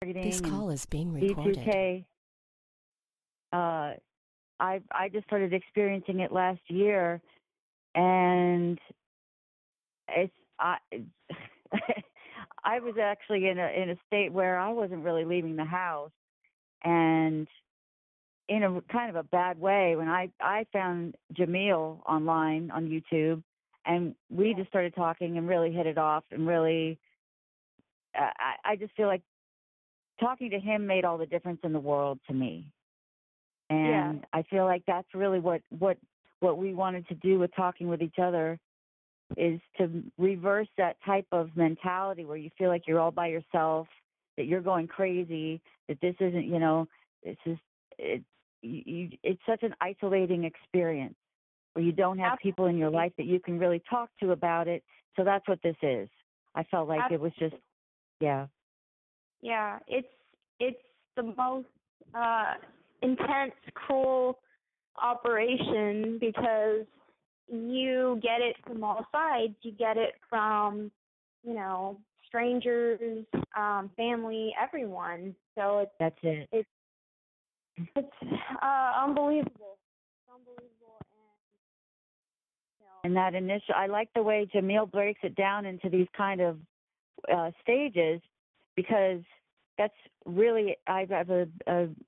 This marketing and call is being recorded. B2K. I just started experiencing it last year, and it's I I was actually in a state where I wasn't really leaving the house, and in a kind of a bad way when I found Jamil online on YouTube, and we just started talking and really hit it off, and really I just feel like talking to him made all the difference in the world to me. And I feel like that's really what we wanted to do with talking with each other, is to reverse that type of mentality where you feel like you're all by yourself, that you're going crazy, that this isn't, this is it's such an isolating experience where you don't have people in your life that you can really talk to about it. So that's what this is. I felt like it was just, yeah. Yeah, it's the most intense, cruel operation because you get it from all sides. You get it from, strangers, family, everyone. So That's it. It's unbelievable. It's unbelievable, and that initial, I like the way Jamil breaks it down into these kind of stages, because that's really, I have a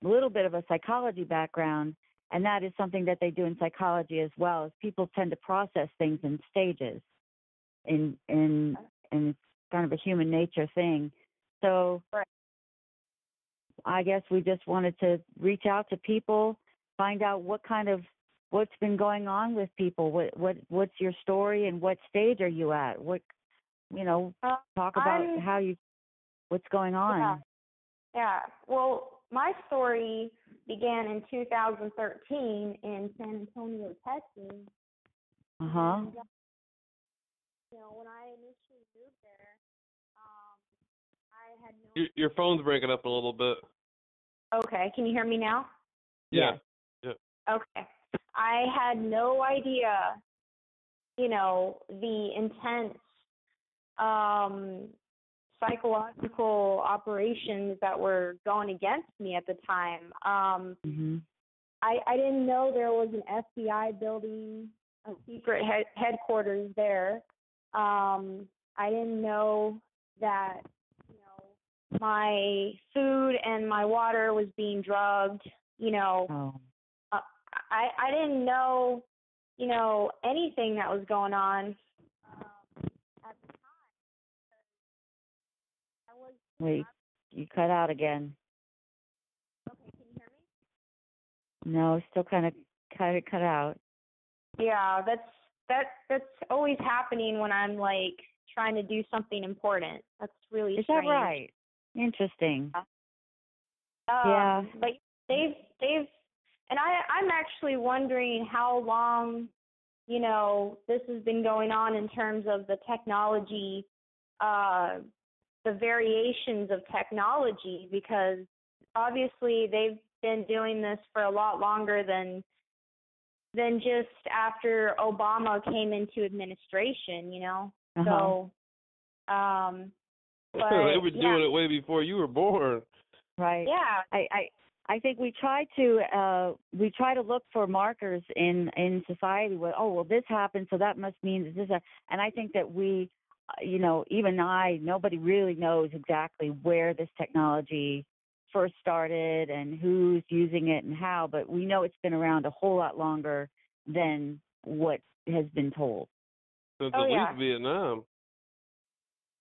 little bit of a psychology background, and that is something that they do in psychology as well, is people tend to process things in stages, and it's kind of a human nature thing. So right. I guess we just wanted to reach out to people, find out what's been going on with people, what's your story, and what stage are you at? Talk about what's going on. Yeah. Well, my story began in 2013 in San Antonio, Texas. Uh-huh. And, when I initially moved there, I had no... Your phone's breaking up a little bit. Okay. Can you hear me now? Yeah. Okay. I had no idea, the intense psychological operations that were going against me at the time. I didn't know there was an FBI building, a secret headquarters there. I didn't know that, my food and my water was being drugged. I didn't know, anything that was going on at the time. Wait, you cut out again. Okay, can you hear me? No, still kind of cut out. Yeah, that's always happening when I'm like trying to do something important. That's really Is strange. that right? Interesting. Yeah. But they've and I'm actually wondering how long, this has been going on in terms of the technology, the variations of technology, because obviously they've been doing this for a lot longer than just after Obama came into administration, So, but, they were doing it way before you were born. Right. Yeah. I think we try to look for markers in society where, this happened, so that must mean that this. And I think that we, even nobody really knows exactly where this technology first started and who's using it and how, but we know it's been around a whole lot longer than what has been told. Since at least Vietnam.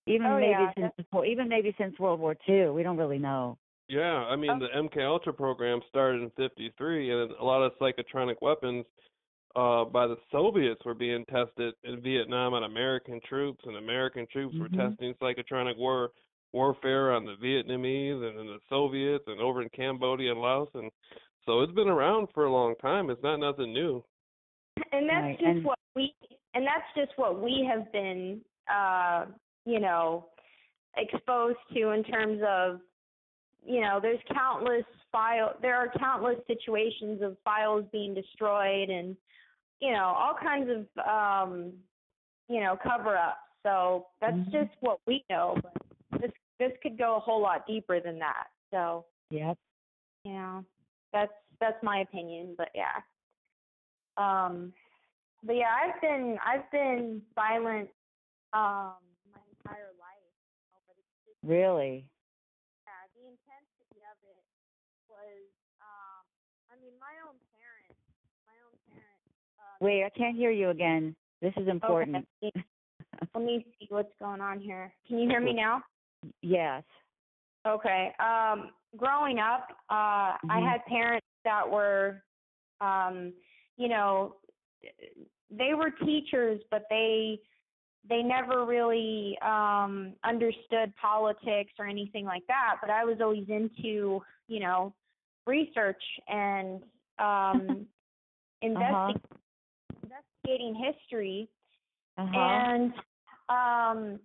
Even maybe since World War II. We don't really know. Yeah, I mean, the MK Ultra program started in '53, and a lot of psychotronic weapons by the Soviets were being tested in Vietnam on American troops, and American troops were testing psychotronic warfare on the Vietnamese and the Soviets, and over in Cambodia and Laos, and so it's been around for a long time. It's not nothing new. And that's just what we have been, exposed to in terms of. There are countless situations of files being destroyed and, all kinds of, cover-ups. So that's just what we know. But this this could go a whole lot deeper than that. So, Yep. yeah, that's my opinion. But yeah, but yeah, I've been silent my entire life. But it's just, Really? yeah, the intensity of it was, I mean, my own parents. Wait, I can't hear you again. This is important. Okay. Let me see what's going on here. Can you hear me now? Yes. Okay. Growing up, I had parents that were, you know, they were teachers, but they never really understood politics or anything like that. But I was always into, you know, research and investigating history. And,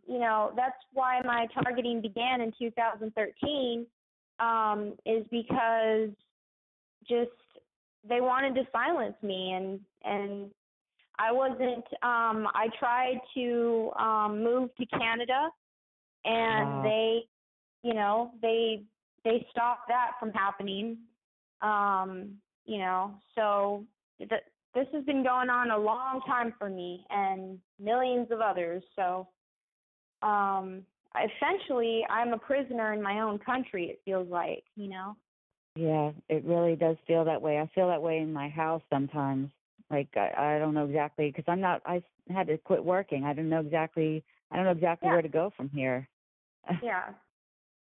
you know, that's why my targeting began in 2013, is because just they wanted to silence me. And I wasn't, I tried to move to Canada, and they, you know, they stopped that from happening. You know, so this has been going on a long time for me and millions of others. So, essentially, I'm a prisoner in my own country, it feels like, you know? Yeah, it really does feel that way. I feel that way in my house sometimes. Like, I don't know exactly, because I had to quit working. I don't know exactly where to go from here. Yeah.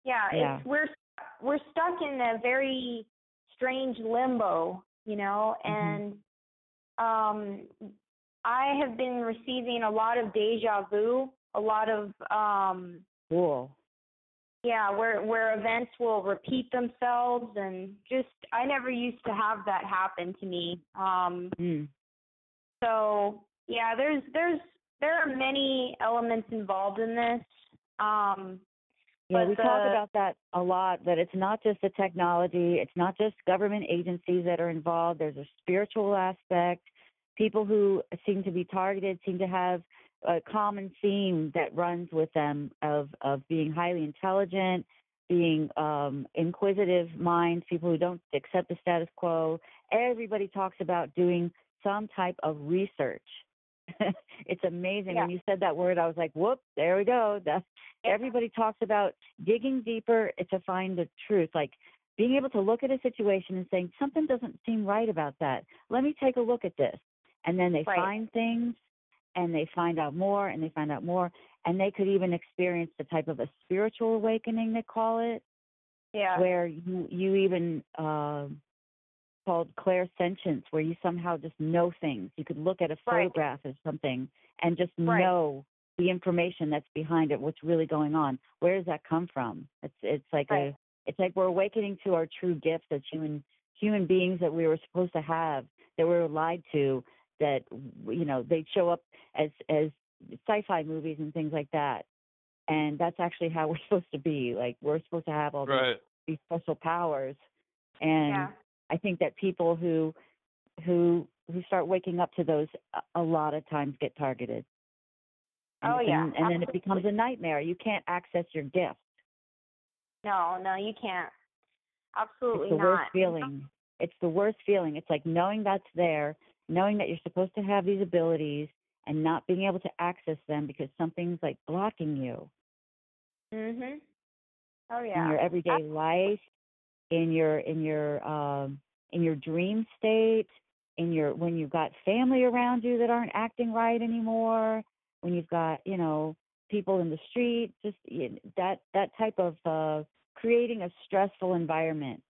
Yeah, Yeah. we're stuck in a very strange limbo, you know, and I have been receiving a lot of deja vu, a lot of Cool. yeah, where events will repeat themselves, and just I never used to have that happen to me. So yeah, there are many elements involved in this. Yeah, we talk about that a lot, that it's not just the technology, it's not just government agencies that are involved. There's a spiritual aspect. People who seem to be targeted seem to have a common theme that runs with them of being highly intelligent, being inquisitive minds, people who don't accept the status quo. Everybody talks about doing some type of research. It's amazing. Yeah. When you said that word, I was like, whoop, there we go. Everybody talks about digging deeper to find the truth, like being able to look at a situation and saying, something doesn't seem right about that. Let me take a look at this. And then they find things, and they find out more, and they find out more, and they could even experience the type of a spiritual awakening, they call it, where you even called clairsentience, where you somehow just know things. You could look at a photograph of something and just know the information that's behind it, what's really going on. Where does that come from? It's like it's like we're awakening to our true gifts as human beings that we were supposed to have, that we were lied to, that, you know, they show up as sci-fi movies and things like that. And that's actually how we're supposed to be. Like, we're supposed to have all these special powers. And I think that people who start waking up to those a lot of times get targeted. And then it becomes a nightmare. You can't access your gift. No, you can't. Absolutely not. It's the worst feeling. It's the worst feeling. It's like knowing that's there, knowing that you're supposed to have these abilities and not being able to access them because something's like blocking you. Oh yeah. In your everyday life, in your dream state, when you've got family around you that aren't acting right anymore, when you've got, you know, people in the street, just that type of creating a stressful environment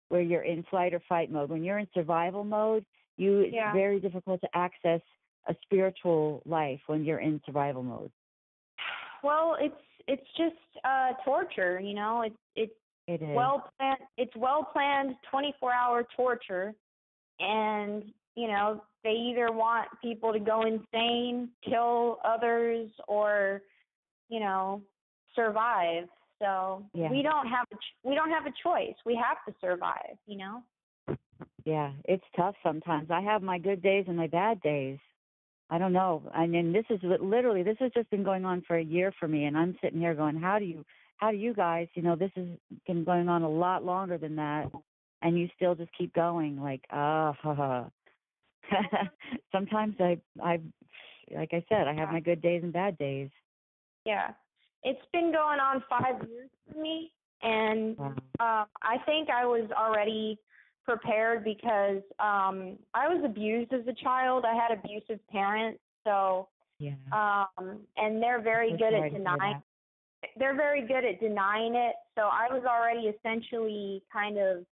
where you're in flight or fight mode. When you're in survival mode, it's very difficult to access a spiritual life when you're in survival mode. Well, it's just torture, you know. It is well planned. It's well planned 24-hour torture, and you know, they either want people to go insane, kill others, or, you know, survive. So we don't have a choice. We have to survive, you know. Yeah, it's tough sometimes. I have my good days and my bad days. I don't know. I mean, this has just been going on for a year for me, and I'm sitting here going, how do how do you guys, this has been going on a lot longer than that, and you still just keep going, like, sometimes I, like I said, I have my good days and bad days. Yeah. It's been going on 5 years for me, and I think I was already prepared because I was abused as a child. I had abusive parents, so and they're very good at denying. They're very good at denying it. So I was already essentially kind of,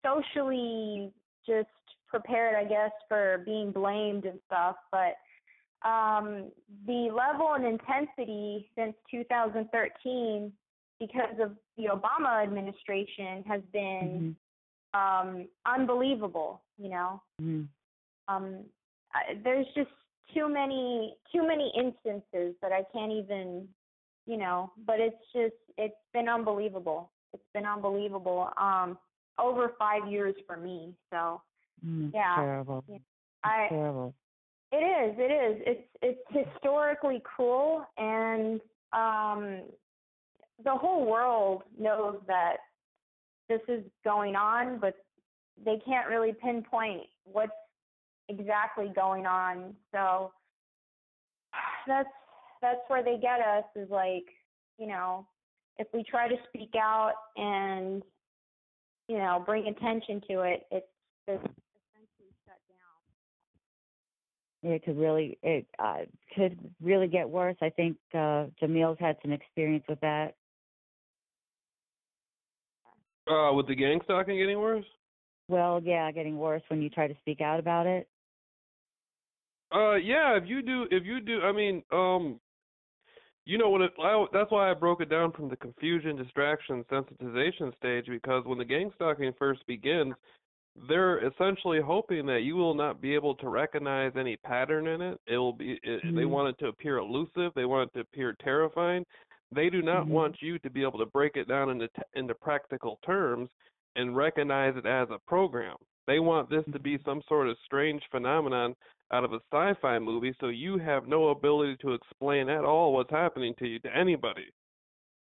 socially just prepared, I guess, for being blamed and stuff. But the level and intensity since 2013, because of the Obama administration, has been unbelievable. There's just too many instances that I can't even, but it's been unbelievable. It's been unbelievable. Over 5 years for me. So yeah. Terrible. Terrible. It is. It's historically cruel, and the whole world knows that this is going on, but they can't really pinpoint what's exactly going on. So that's where they get us, is like, if we try to speak out and, bring attention to it, it's essentially shut down. It could really get worse. I think Jamil's had some experience with that. With the gang stalking getting worse? Well, yeah, getting worse when you try to speak out about it. Yeah, if you do, I mean, that's why I broke it down from the confusion, distraction, sensitization stage, because when the gang stalking first begins, they're essentially hoping that you will not be able to recognize any pattern in it. It will be, they want it to appear elusive. They want it to appear terrifying. They do not want you to be able to break it down into practical terms and recognize it as a program. They want this to be some sort of strange phenomenon out of a sci-fi movie, so you have no ability to explain at all what's happening to you to anybody.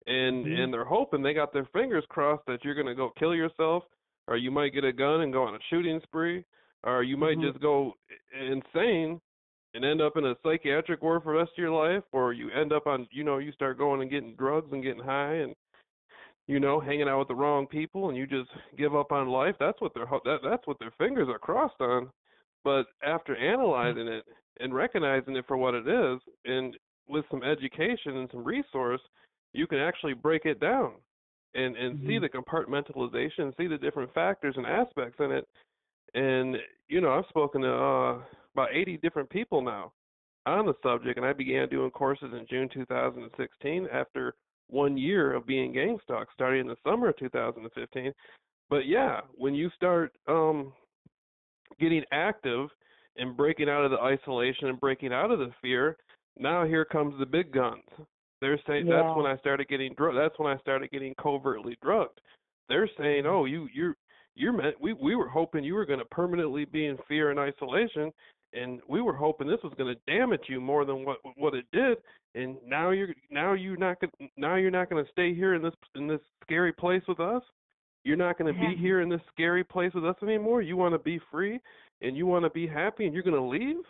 And they're hoping, they got their fingers crossed, that you're going to go kill yourself, or you might get a gun and go on a shooting spree, or you might just go insane and end up in a psychiatric ward for the rest of your life, or you end up on, you start going and getting drugs and getting high and, hanging out with the wrong people, and you just give up on life. That's what their fingers are crossed on. But after analyzing it and recognizing it for what it is, and with some education and some resource, you can actually break it down and see the compartmentalization, see the different factors and aspects in it. And, I've spoken to about 80 different people now on the subject, and I began doing courses in June 2016 after 1 year of being gang stalked, starting in the summer of 2015. But yeah, when you start getting active and breaking out of the isolation and breaking out of the fear, now here comes the big guns. They're saying that's when I started getting that's when I started getting covertly drugged. They're saying, "Oh, you're meant we were hoping you were going to permanently be in fear and isolation, and we were hoping this was going to damage you more than what it did, and now you're not going to stay here in this scary place with us. You're not going to be here in this scary place with us anymore. You want to be free and you want to be happy, and you're going to leave?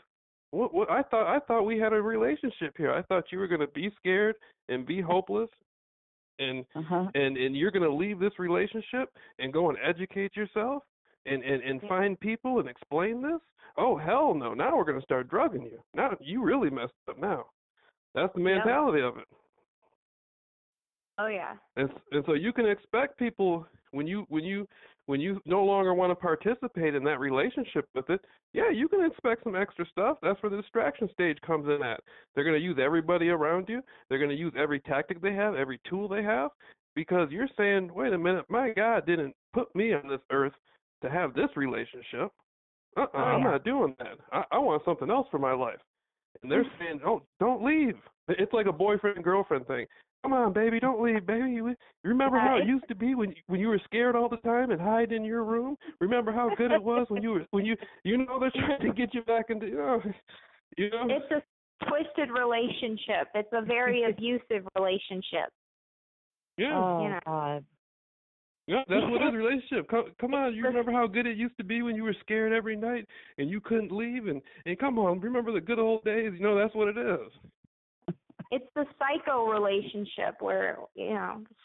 What I thought we had a relationship here. I thought you were going to be scared and be hopeless, and you're going to leave this relationship and go and educate yourself and find people and explain this? Oh, hell no. Now we're going to start drugging you. Now you really messed up now." That's the mentality of it. Oh yeah. And so you can expect people, when you no longer want to participate in that relationship with it, yeah, you can expect some extra stuff. That's where the distraction stage comes in at. They're going to use everybody around you. They're going to use every tactic they have, every tool they have, because you're saying, wait a minute, my God didn't put me on this earth to have this relationship. I'm not doing that. I want something else for my life. And they're saying, oh, don't leave. It's like a boyfriend and girlfriend thing. Come on, baby, don't leave, baby. You remember how it used to be when you were scared all the time and hide in your room? Remember how good it was when they're trying to get you back into, It's twisted relationship. It's a very abusive relationship. Yeah. Oh, God. Yeah, that's what is a relationship. Come on, you remember how good it used to be when you were scared every night and you couldn't leave, and come on, remember the good old days. That's what it is. It's the psycho relationship where,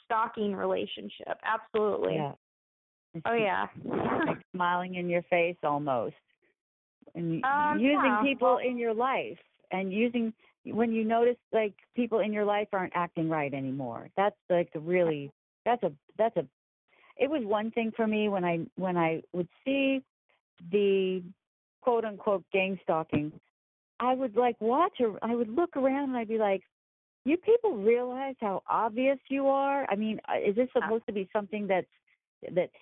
stalking relationship. Absolutely. Yeah. Oh, yeah. Like smiling in your face almost. And using yeah. people in your life, and when you notice like people in your life aren't acting right anymore. That's like it was one thing for me when I would see the quote unquote gang stalking. I would like watch, or I would look around and I'd be like, you people realize how obvious you are? I mean, is this supposed to be something that's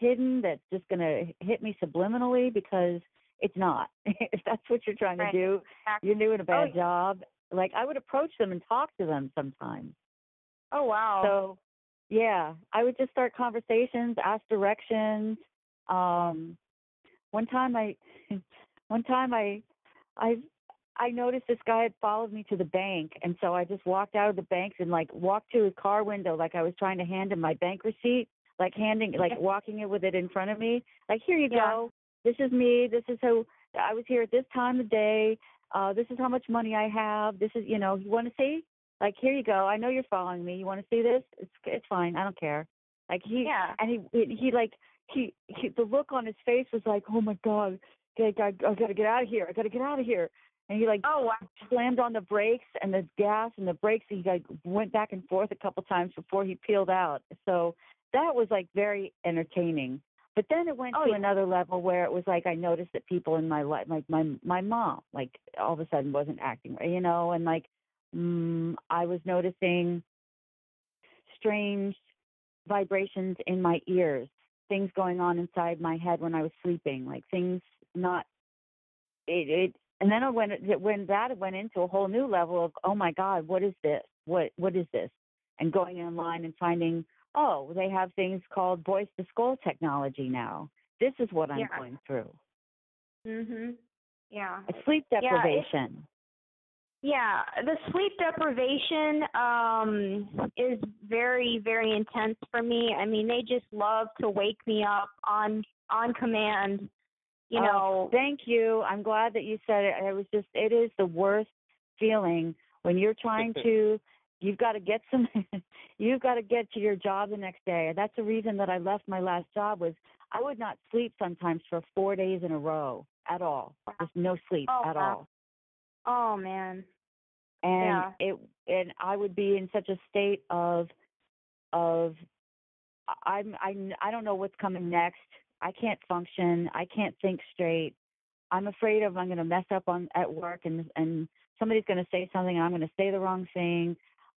hidden, that's just going to hit me subliminally? Because it's not. If that's what you're trying to do, you're doing a bad job. Like, I would approach them and talk to them sometimes. Oh, wow. So, yeah, I would just start conversations, ask directions. One time I noticed this guy had followed me to the bank, and so I just walked out of the bank and like walked to his car window like I was trying to hand him my bank receipt, walking it with it in front of me. Like, here you go. This is me. This is who I was here at this time of day. This is how much money I have. This is, you want to see? Like, here you go. I know you're following me. You want to see this? It's fine. I don't care. Like he the look on his face was like, oh my God, I got to get out of here. I got to get out of here. And he slammed on the brakes and the gas and the brakes. He went back and forth a couple times before he peeled out. So that was like very entertaining. But then it went to another level where it was like I noticed that people in my life, like my mom, like all of a sudden wasn't acting right, and like I was noticing strange vibrations in my ears, things going on inside my head when I was sleeping, like things not it. And then when that went into a whole new level of, oh my God, what is this? What is this? And going online and finding, oh, they have things called voice to skull technology now. This is what I'm going through. Mhm. Yeah. Sleep deprivation. Yeah, the sleep deprivation is very, very intense for me. I mean, they just love to wake me up on command. Thank you. I'm glad that you said it. It is the worst feeling when you're trying to. You've got to get you've got to get to your job the next day. That's the reason that I left my last job, was I would not sleep sometimes for 4 days in a row at all. Just no sleep at all. Oh man. And I would be in such a state of I don't know what's coming next. I can't function. I can't think straight. I'm afraid I'm going to mess up at work and somebody's going to say something and I'm going to say the wrong thing.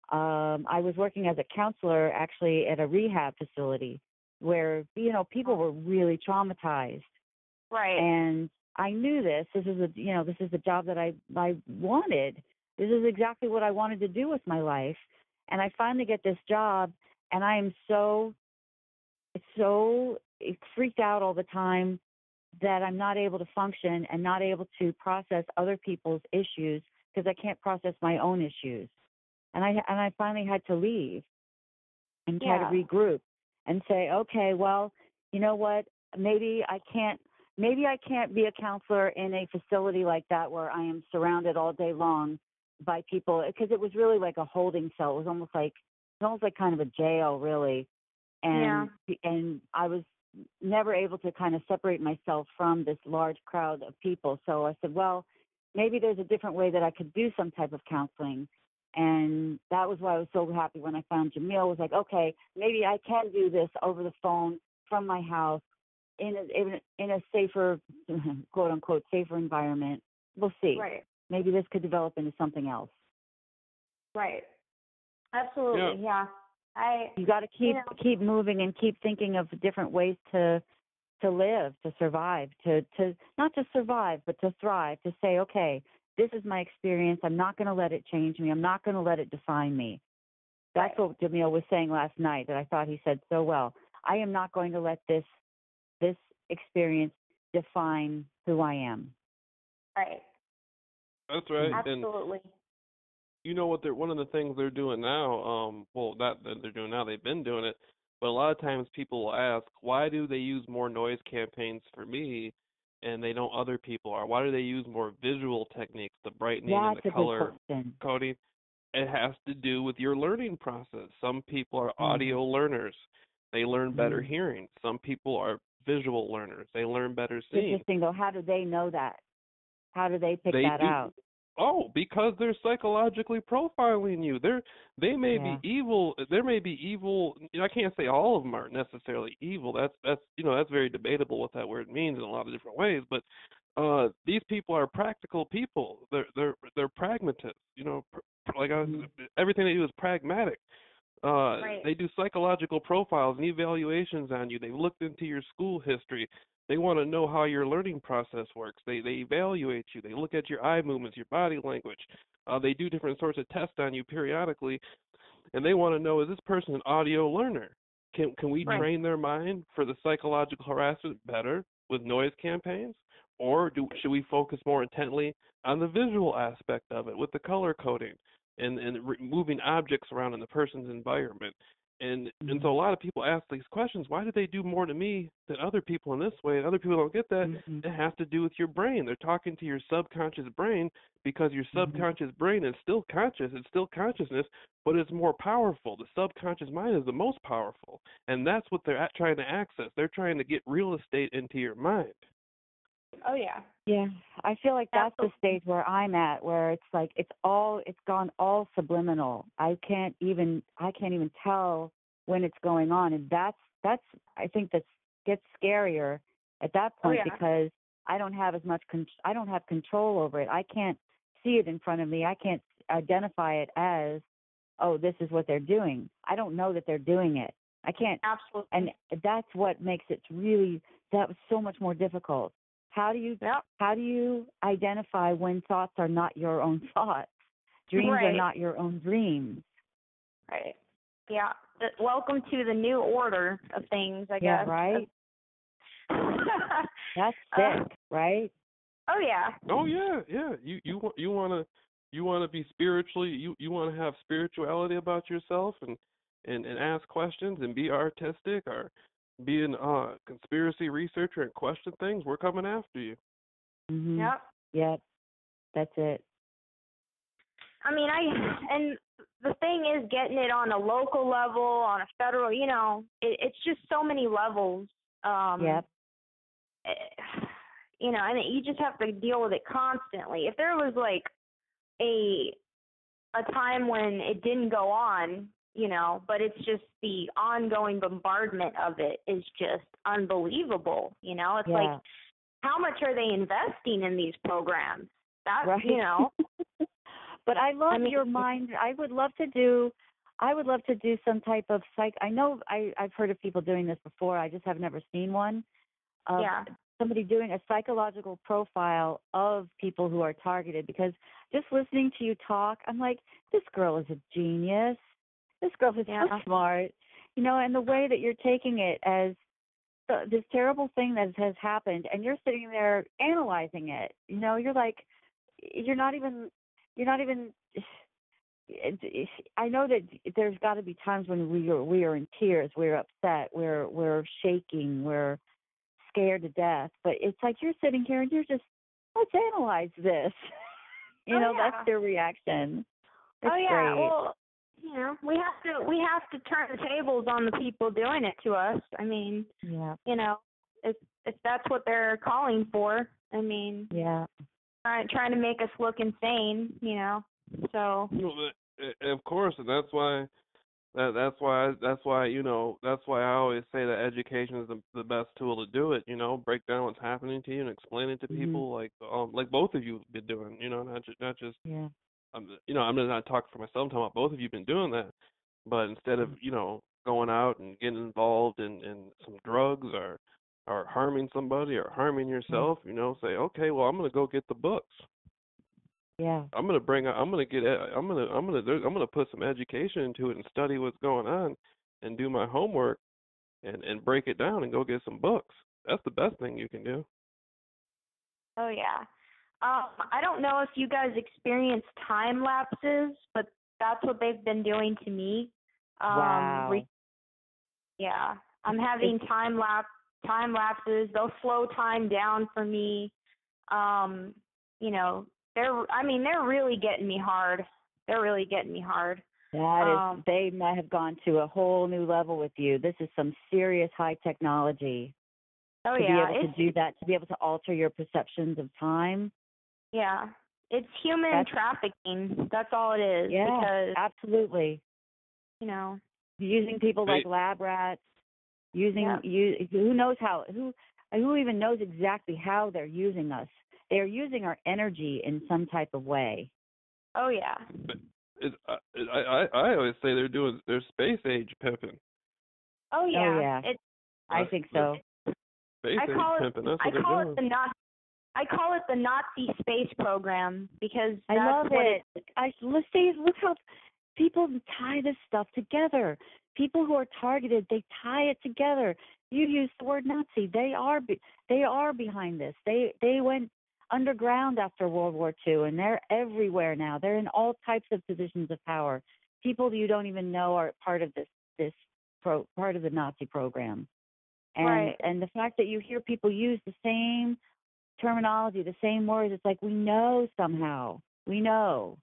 I was working as a counselor actually at a rehab facility where, people were really traumatized. Right. And I knew this. This is the job that I wanted. This is exactly what I wanted to do with my life. And I finally get this job and I am so freaked out all the time that I'm not able to function and not able to process other people's issues because I can't process my own issues. And I finally had to leave and try to regroup and say, okay, well, you know what? Maybe I can't be a counselor in a facility like that where I am surrounded all day long by people, because it was really like a holding cell. It was almost like kind of a jail, really. And I was never able to kind of separate myself from this large crowd of people. So I said, well, maybe there's a different way that I could do some type of counseling. And that was why I was so happy when I found Jamil. Was like, okay, maybe I can do this over the phone from my house in a safer, quote unquote, safer environment. We'll see. Right. Maybe this could develop into something else. Right. Absolutely. Yeah. You got to keep moving and keep thinking of different ways to live, to survive, to not just survive, but to thrive, to say, okay, this is my experience. I'm not going to let it change me. I'm not going to let it define me. That's what Jamil was saying last night that I thought he said so well. I am not going to let this experience define who I am. Right. That's right. Absolutely. you know what they're one of the things they're doing now, well, not that they're doing now, they've been doing it, but a lot of times people will ask, why do they use more noise campaigns for me and they don't other people are? Why do they use more visual techniques, the brightening and That's the a good color question. coding? It has to do with your learning process. Some people are Mm-hmm. audio learners. They learn better Mm-hmm. hearing. Some people are visual learners. They learn better seeing. Interesting, though. How do they know that? How do they pick They that do. out? Oh, because they're psychologically profiling you. They may Yeah. be evil. There may be evil. I can't say all of them are necessarily evil. That's that's very debatable what that word means in a lot of different ways. But these people are practical people. They're pragmatists. Like Mm-hmm. everything they do is pragmatic. Right. They do psychological profiles and evaluations on you. They've looked into your school history. They want to know how your learning process works. They evaluate you. They look at your eye movements, your body language. They do different sorts of tests on you periodically, and they want to know, is this person an audio learner? Can we Right. train their mind for the psychological harassment better with noise campaigns, or should we focus more intently on the visual aspect of it with the color coding and moving objects around in the person's environment? And so a lot of people ask these questions, why do they do more to me than other people in this way? And other people don't get that. Mm-hmm. It has to do with your brain. They're talking to your subconscious brain because your Mm-hmm. subconscious brain is still conscious. It's still consciousness, but it's more powerful. The subconscious mind is the most powerful. And that's what they're trying to access. They're trying to get real estate into your mind. Oh yeah. Yeah, I feel like that's the Absolutely. stage where I'm at, where it's like it's gone all subliminal. I can't even tell when it's going on, and that's I think that gets scarier at that Oh point yeah. because I don't have as much I don't have control over it. I can't see it in front of me. I can't identify it as, oh, this is what they're doing. I don't know that they're doing it. I can't, Absolutely. and that's what makes it that was so much more difficult. How do you identify when thoughts are not your own thoughts? Dreams are Right. not your own dreams. Right. Yeah. Welcome to the new order of things, I Yeah, guess. right? That's sick, right? Oh yeah. Oh yeah, yeah. You want to be spiritually, you want to have spirituality about yourself and ask questions and be artistic or be a conspiracy researcher and question things. We're coming after you. Mhm. Yep. Yep. That's it. I mean, and the thing is getting it on a local level, on a federal, it's just so many levels. Yep. And you just have to deal with it constantly. If there was like a time when it didn't go on, but it's just the ongoing bombardment of it is just unbelievable. It's like, how much are they investing in these programs? That's right. But I love your mind. I would love to do some type of I know I've heard of people doing this before. I just have never seen one. Somebody doing a psychological profile of people who are targeted, because just listening to you talk, I'm like, this girl is a genius. This girl is so smart. And the way that you're taking it as this terrible thing that has happened, and you're sitting there analyzing it. You're like, you're not even I know that there's got to be times when we are in tears, we're upset, we're shaking, we're scared to death, but it's like you're sitting here and you're just, let's analyze this. That's their reaction. It's great. Well, we have to turn the tables on the people doing it to us. I mean, if that's what they're calling for, I mean, trying to make us look insane, So. Of course, and that's why I always say that education is the best tool to do it. Break down what's happening to you and explain it to people, like both of you have been doing. Not just. Yeah. I'm not talking for myself. I'm talking about both of you have been doing that. But instead of going out and getting involved in some drugs or harming somebody or harming yourself, say, okay, well, I'm gonna go get the books. Yeah. I'm gonna put some education into it and study what's going on, and do my homework, and break it down and go get some books. That's the best thing you can do. Oh yeah. I don't know if you guys experience time lapses, but that's what they've been doing to me. Wow. Yeah, I'm having time lapses. They'll slow time down for me. You know, they're really getting me hard. They're really getting me hard. They might have gone to a whole new level with you. This is some serious high technology. Oh, to yeah. be able to do that, to be able to alter your perceptions of time. Yeah. It's human trafficking. That's all it is. Yeah, because, absolutely. You know. Using people like lab rats, who knows who even knows exactly how they're using us. They're using our energy in some type of way. Oh, yeah. I always say they're space age pimping. Oh, yeah. Oh, yeah. I think so. Space age pimping. That's what they're doing. I call it the Nazi space program because I love it. Look how people tie this stuff together. People who are targeted, they tie it together. You use the word Nazi. They are behind this. They went underground after World War II, and they're everywhere now. They're in all types of positions of power. People you don't even know are part of part of the Nazi program. And the fact that you hear people use the same terminology, the same words, it's like we know somehow. We know.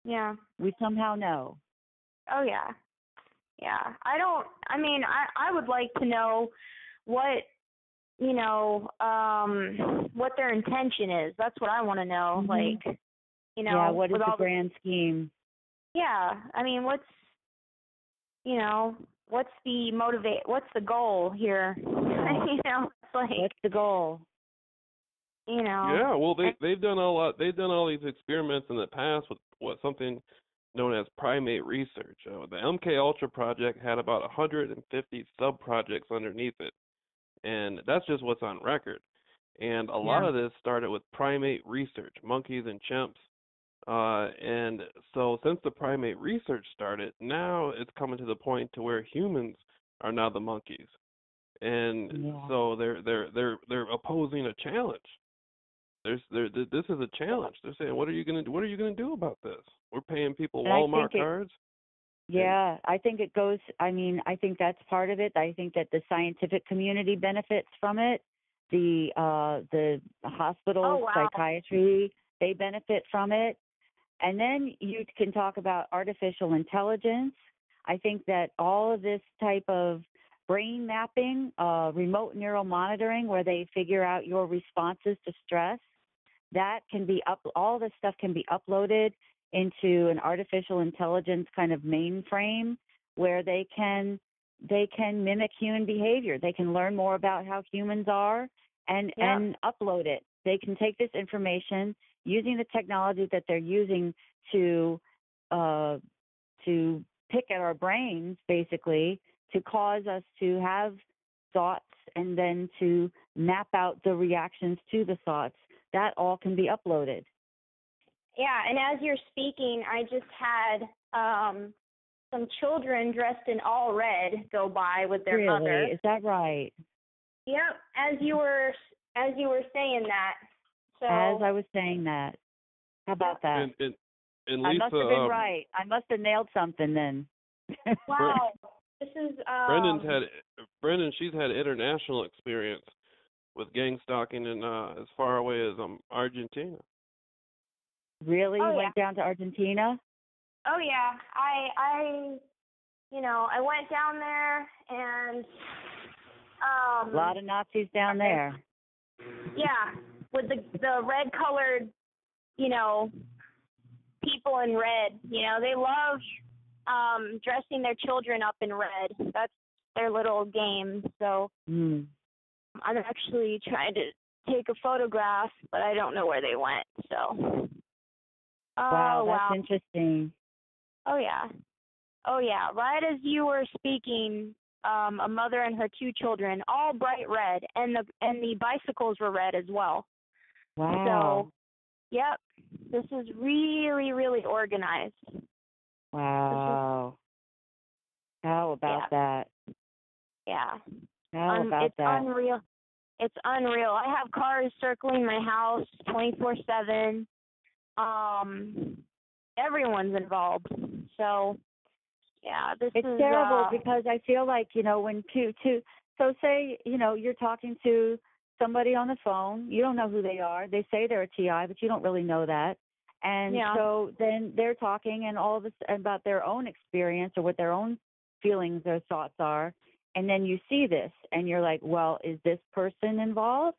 Yeah. We somehow know. Oh, yeah. Yeah. I would like to know what, what their intention is. That's what I want to know. Mm-hmm. Like, Yeah, what is the grand scheme? Yeah. I mean, what's the goal here? It's like, what's the goal? Yeah, well, they've done a lot. They've done all these experiments in the past with something known as primate research. The MK Ultra project had about 150 sub-projects underneath it, and that's just what's on record. And a lot of this started with primate research, monkeys and chimps. And so since the primate research started, now it's coming to the point to where humans are now the monkeys. And so they're opposing a challenge. This is a challenge. They're saying, what are you gonna do? What are you gonna do about this? We're paying people Walmart cards. Yeah, I think it goes. I think that's part of it. I think that the scientific community benefits from it. The hospitals, psychiatry, they benefit from it. And then you can talk about artificial intelligence. I think that all of this type of brain mapping, remote neural monitoring, where they figure out your responses to stress, that can be all this stuff can be uploaded into an artificial intelligence kind of mainframe where they can mimic human behavior. They can learn more about how humans are and upload it. They can take this information using the technology that they're using to pick at our brains, basically, to cause us to have thoughts and then to map out the reactions to the thoughts. That all can be uploaded. Yeah, and as you're speaking, I just had some children dressed in all red go by with their mother. Is that right? Yep, as you were saying that. So as I was saying that. How about that? And Lisa, I must have been right. I must have nailed something then. Wow. This is Brendan, she's had international experience with gang stalking in as far away as Argentina. Really? You went down to Argentina? Oh yeah. I went down there and a lot of Nazis down there. Yeah, with the red colored, people in red. They love dressing their children up in red. That's their little game. So I'm actually trying to take a photograph, but I don't know where they went. So. Wow, that's interesting. Oh yeah. Right as you were speaking, a mother and her two children, all bright red, and the bicycles were red as well. Wow. So, yep, this is really, really organized. Wow. How about that? Yeah. How about that? It's unreal. It's unreal. I have cars circling my house 24/7. Everyone's involved. So, yeah, this It's is terrible because I feel like, when so say, you're talking to somebody on the phone, you don't know who they are. They say they're a TI, but you don't really know that. And so then they're talking and all this about their own experience or what their own feelings or thoughts are. And then you see this and you're like, well, is this person involved?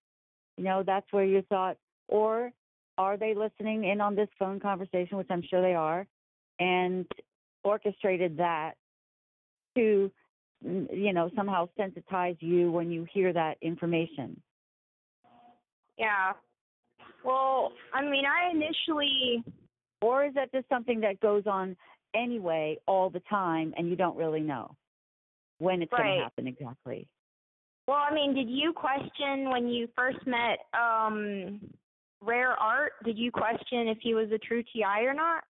That's where you thought, or are they listening in on this phone conversation, which I'm sure they are, and orchestrated that to, somehow sensitize you when you hear that information? Yeah. Well, I mean, I initially... Or is that just something that goes on anyway all the time and you don't really know when it's going to happen exactly? Well, I mean, did you question when you first met Rare Art? Did you question if he was a true TI or not?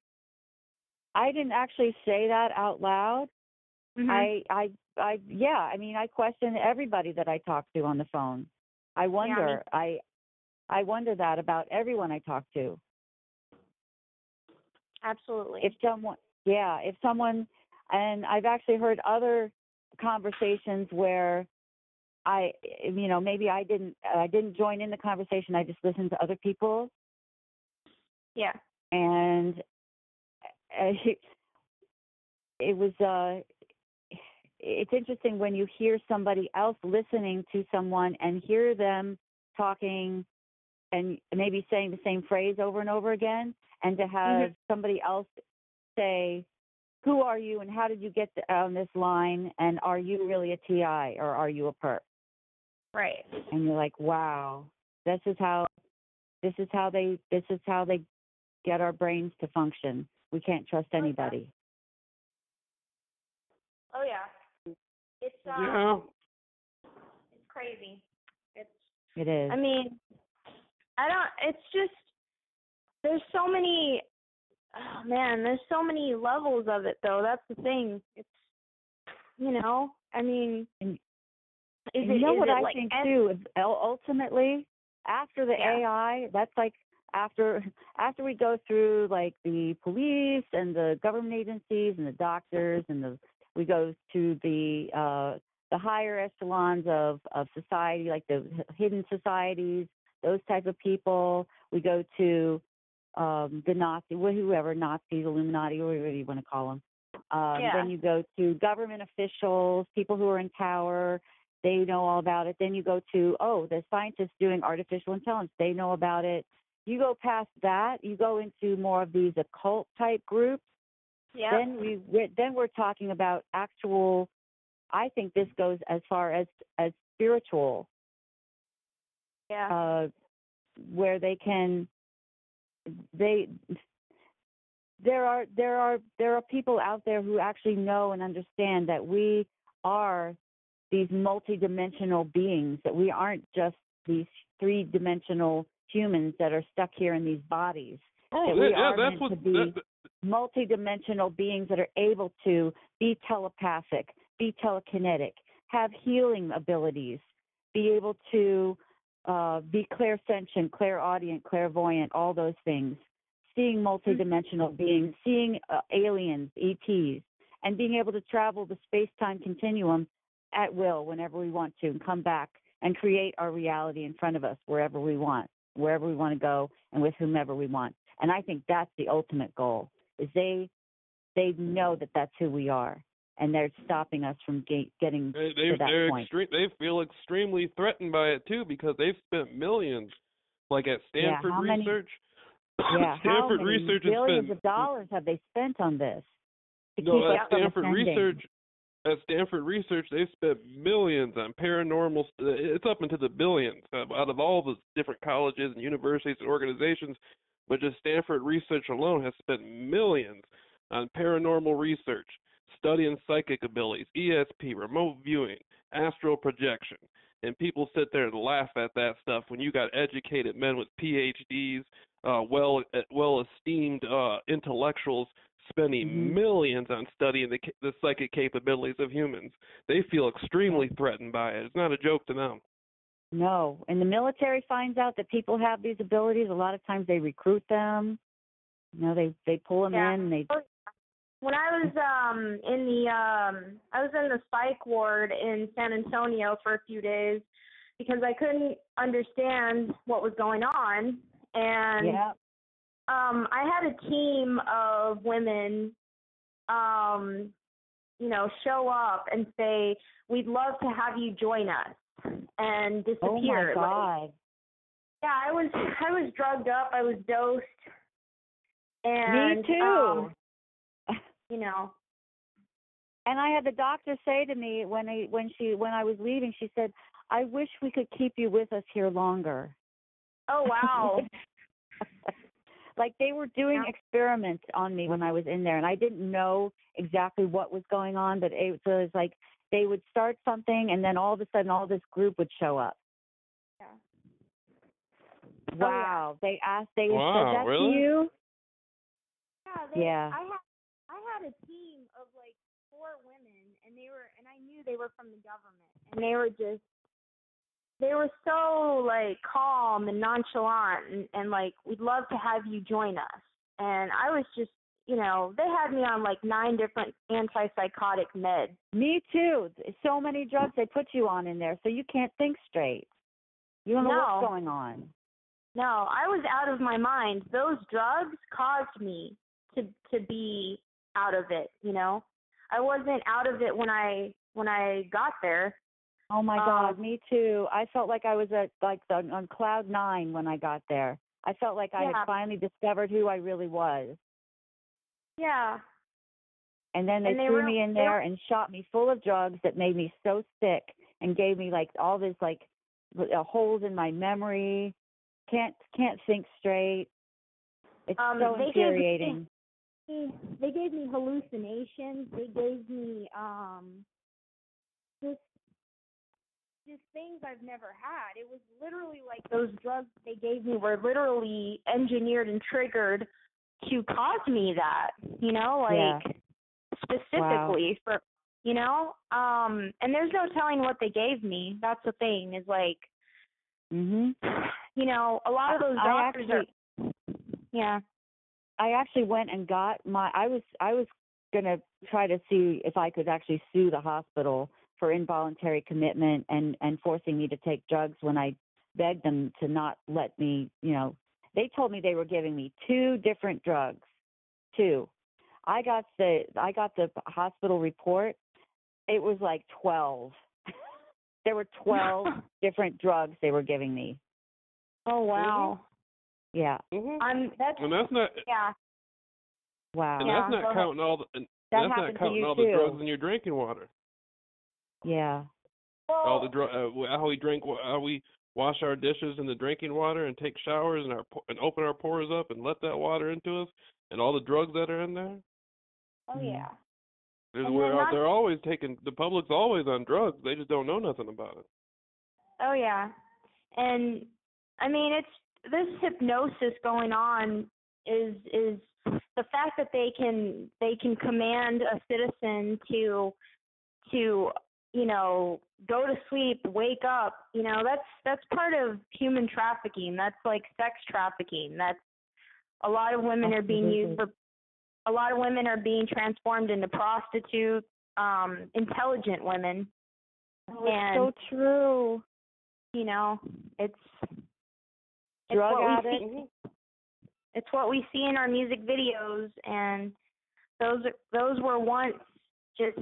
I didn't actually say that out loud. Mm-hmm. I question everybody that I talk to on the phone. I wonder. I wonder that about everyone I talk to. Absolutely. If someone, and I've actually heard other conversations where maybe I didn't join in the conversation. I just listened to other people. Yeah. And it was it's interesting when you hear somebody else listening to someone and hear them talking and maybe saying the same phrase over and over again, and to have somebody else say, who are you and how did you get on this line, and are you really a TI or are you a perp? Right. And you're like, wow, this is how they get our brains to function. We can't trust anybody. Oh yeah. It's it's crazy. It is. I mean, it's just, there's so many, oh man, there's so many levels of it though. That's the thing. It's, I mean, what I think too is ultimately after the AI, that's like after we go through like the police and the government agencies and the doctors and we go to the higher echelons of society, like the hidden societies, those type of people. We go to the Nazis, Illuminati, or whatever you want to call them. Then you go to government officials, people who are in power. They know all about it. Then you go to, the scientists doing artificial intelligence. They know about it. You go past that, you go into more of these occult type groups. Yeah. Then we're talking about actual. I think this goes as far as spiritual. Yeah. Where they can. There are people out there who actually know and understand that we are these multidimensional beings, that we aren't just these three-dimensional humans that are stuck here in these bodies. Multidimensional beings that are able to be telepathic, be telekinetic, have healing abilities, be able to be clairsentient, clairaudient, clairvoyant, all those things. Seeing multidimensional beings, seeing aliens, ETs, and being able to travel the space-time continuum at will whenever we want to and come back and create our reality in front of us wherever we want to go and with whomever we want. And I think that's the ultimate goal, is they know that that's who we are, and they're stopping us from getting to that point. They feel extremely threatened by it, too, because they've spent millions, like at Stanford Research. Stanford Research billions of dollars have they spent on this? At Stanford Research, they've spent millions on paranormal. It's up into the billions out of all the different colleges and universities and organizations. But just Stanford Research alone has spent millions on paranormal research, studying psychic abilities, ESP, remote viewing, astral projection. And people sit there and laugh at that stuff when you got educated men with PhDs, well-esteemed intellectuals spending millions on studying the psychic capabilities of humans. They feel extremely threatened by it. It's not a joke to them. No. And the military finds out that people have these abilities. A lot of times they recruit them. You know, they pull them in. And they. When I was I was in the psych ward in San Antonio for a few days because I couldn't understand what was going on, and I had a team of women, you know, show up and say, "We'd love to have you join us," and disappear. Oh my God! Like, yeah, I was drugged up. I was dosed, and me too. You know. And I had the doctor say to me when I was leaving, she said, "I wish we could keep you with us here longer." Oh wow. Like they were doing experiments on me when I was in there, and I didn't know exactly what was going on, but it was like they would start something, and then all of a sudden, all this group would show up. Yeah. Wow. They said that really? to you? Yeah. I had a team of like 4 women, and I knew they were from the government, and they were so like calm and nonchalant, and like, "We'd love to have you join us." And I was just, you know, they had me on like 9 different antipsychotic meds. Me too. So many drugs they put you on in there, so you can't think straight. You don't know what's going on. No, I was out of my mind. Those drugs caused me to be out of it, you know. I wasn't out of it when I got there. Oh my God, me too. I felt like I was on cloud 9 when I got there. I felt like I had finally discovered who I really was. Yeah. And then they threw me in there and shot me full of drugs that made me so sick and gave me like all this like holes in my memory. Can't think straight. It's so infuriating. They gave me hallucinations. They gave me just things I've never had. It was literally like those drugs they gave me were literally engineered and triggered to cause me that, you know, like specifically for, you know, and there's no telling what they gave me. That's the thing is like, you know, a lot of those doctors I actually went and got I was going to try to see if I could actually sue the hospital for involuntary commitment and forcing me to take drugs when I begged them to not let me, you know. They told me they were giving me 2 different drugs. 2. I got the hospital report. It was like 12. There were 12 different drugs they were giving me. Oh wow. Yeah. And that's not. Yeah. Wow. And that's not counting all the. And that's not counting all the drugs in your drinking water. Yeah. All the how we wash our dishes in the drinking water and take showers and open our pores up and let that water into us, and all the drugs that are in there. Oh yeah. They're always taking, the public's always on drugs. They just don't know nothing about it. Oh yeah. And I mean, it's this hypnosis going on is the fact that they can command a citizen to you know, go to sleep, wake up, you know, that's part of human trafficking. That's like sex trafficking. That's a lot of women are being used for, a lot of women are being transformed into prostitutes, intelligent women. Oh, it's so true. You know, it's drug addicts. It's what we see in our music videos, and those were once just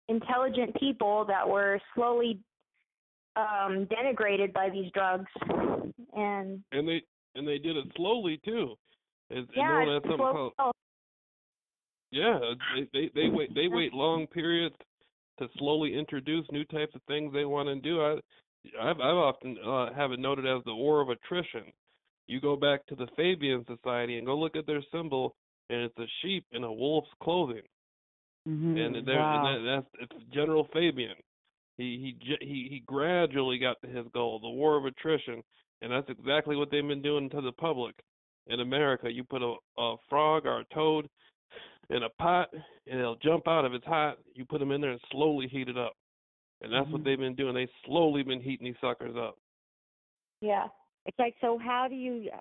intelligent people that were slowly denigrated by these drugs, and they did it slowly too. It's known as something called. Yeah, they wait long periods to slowly introduce new types of things they want to do. I've often have it noted as the war of attrition. You go back to the Fabian Society and go look at their symbol, and it's a sheep in a wolf's clothing. And it's General Fabian. He gradually got to his goal, the war of attrition, and that's exactly what they've been doing to the public. In America, you put a frog or a toad in a pot, and it'll jump out if it's hot. You put them in there and slowly heat it up, and that's what they've been doing. They've slowly been heating these suckers up. Yeah. It's like, so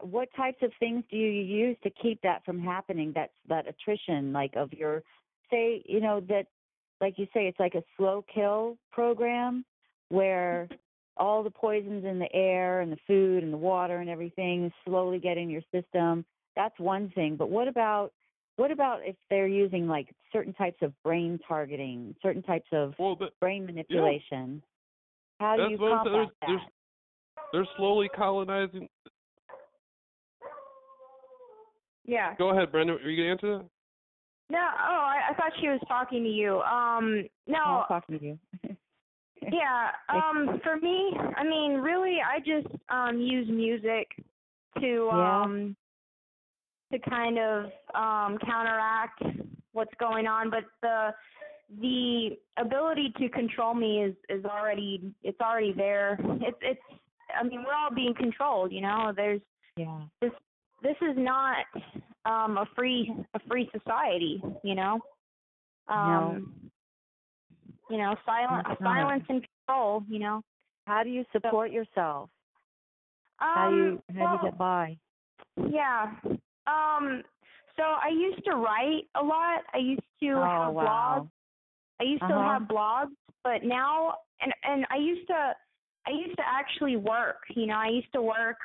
what types of things do you use to keep that from happening? That attrition, like of your, say, that, like you say, it's like a slow kill program where all the poisons in the air and the food and the water and everything slowly get in your system. That's one thing. But what about if they're using like certain types of brain targeting, certain types of brain manipulation? Yeah. How do you combat that? They're slowly colonizing. Yeah. Go ahead, Brenda. Are you gonna answer that? No. Oh, I thought she was talking to you. No. I'm talking to you. Yeah. For me, I mean, really, I just use music to kind of counteract what's going on, but the ability to control me is already there. It's I mean, we're all being controlled, There's this is not a free society, No. Silence and control, How do you support yourself? How do you get by? Yeah. So I used to write a lot. I used to have blogs. I used to have blogs, but now and I used to actually work, I used to work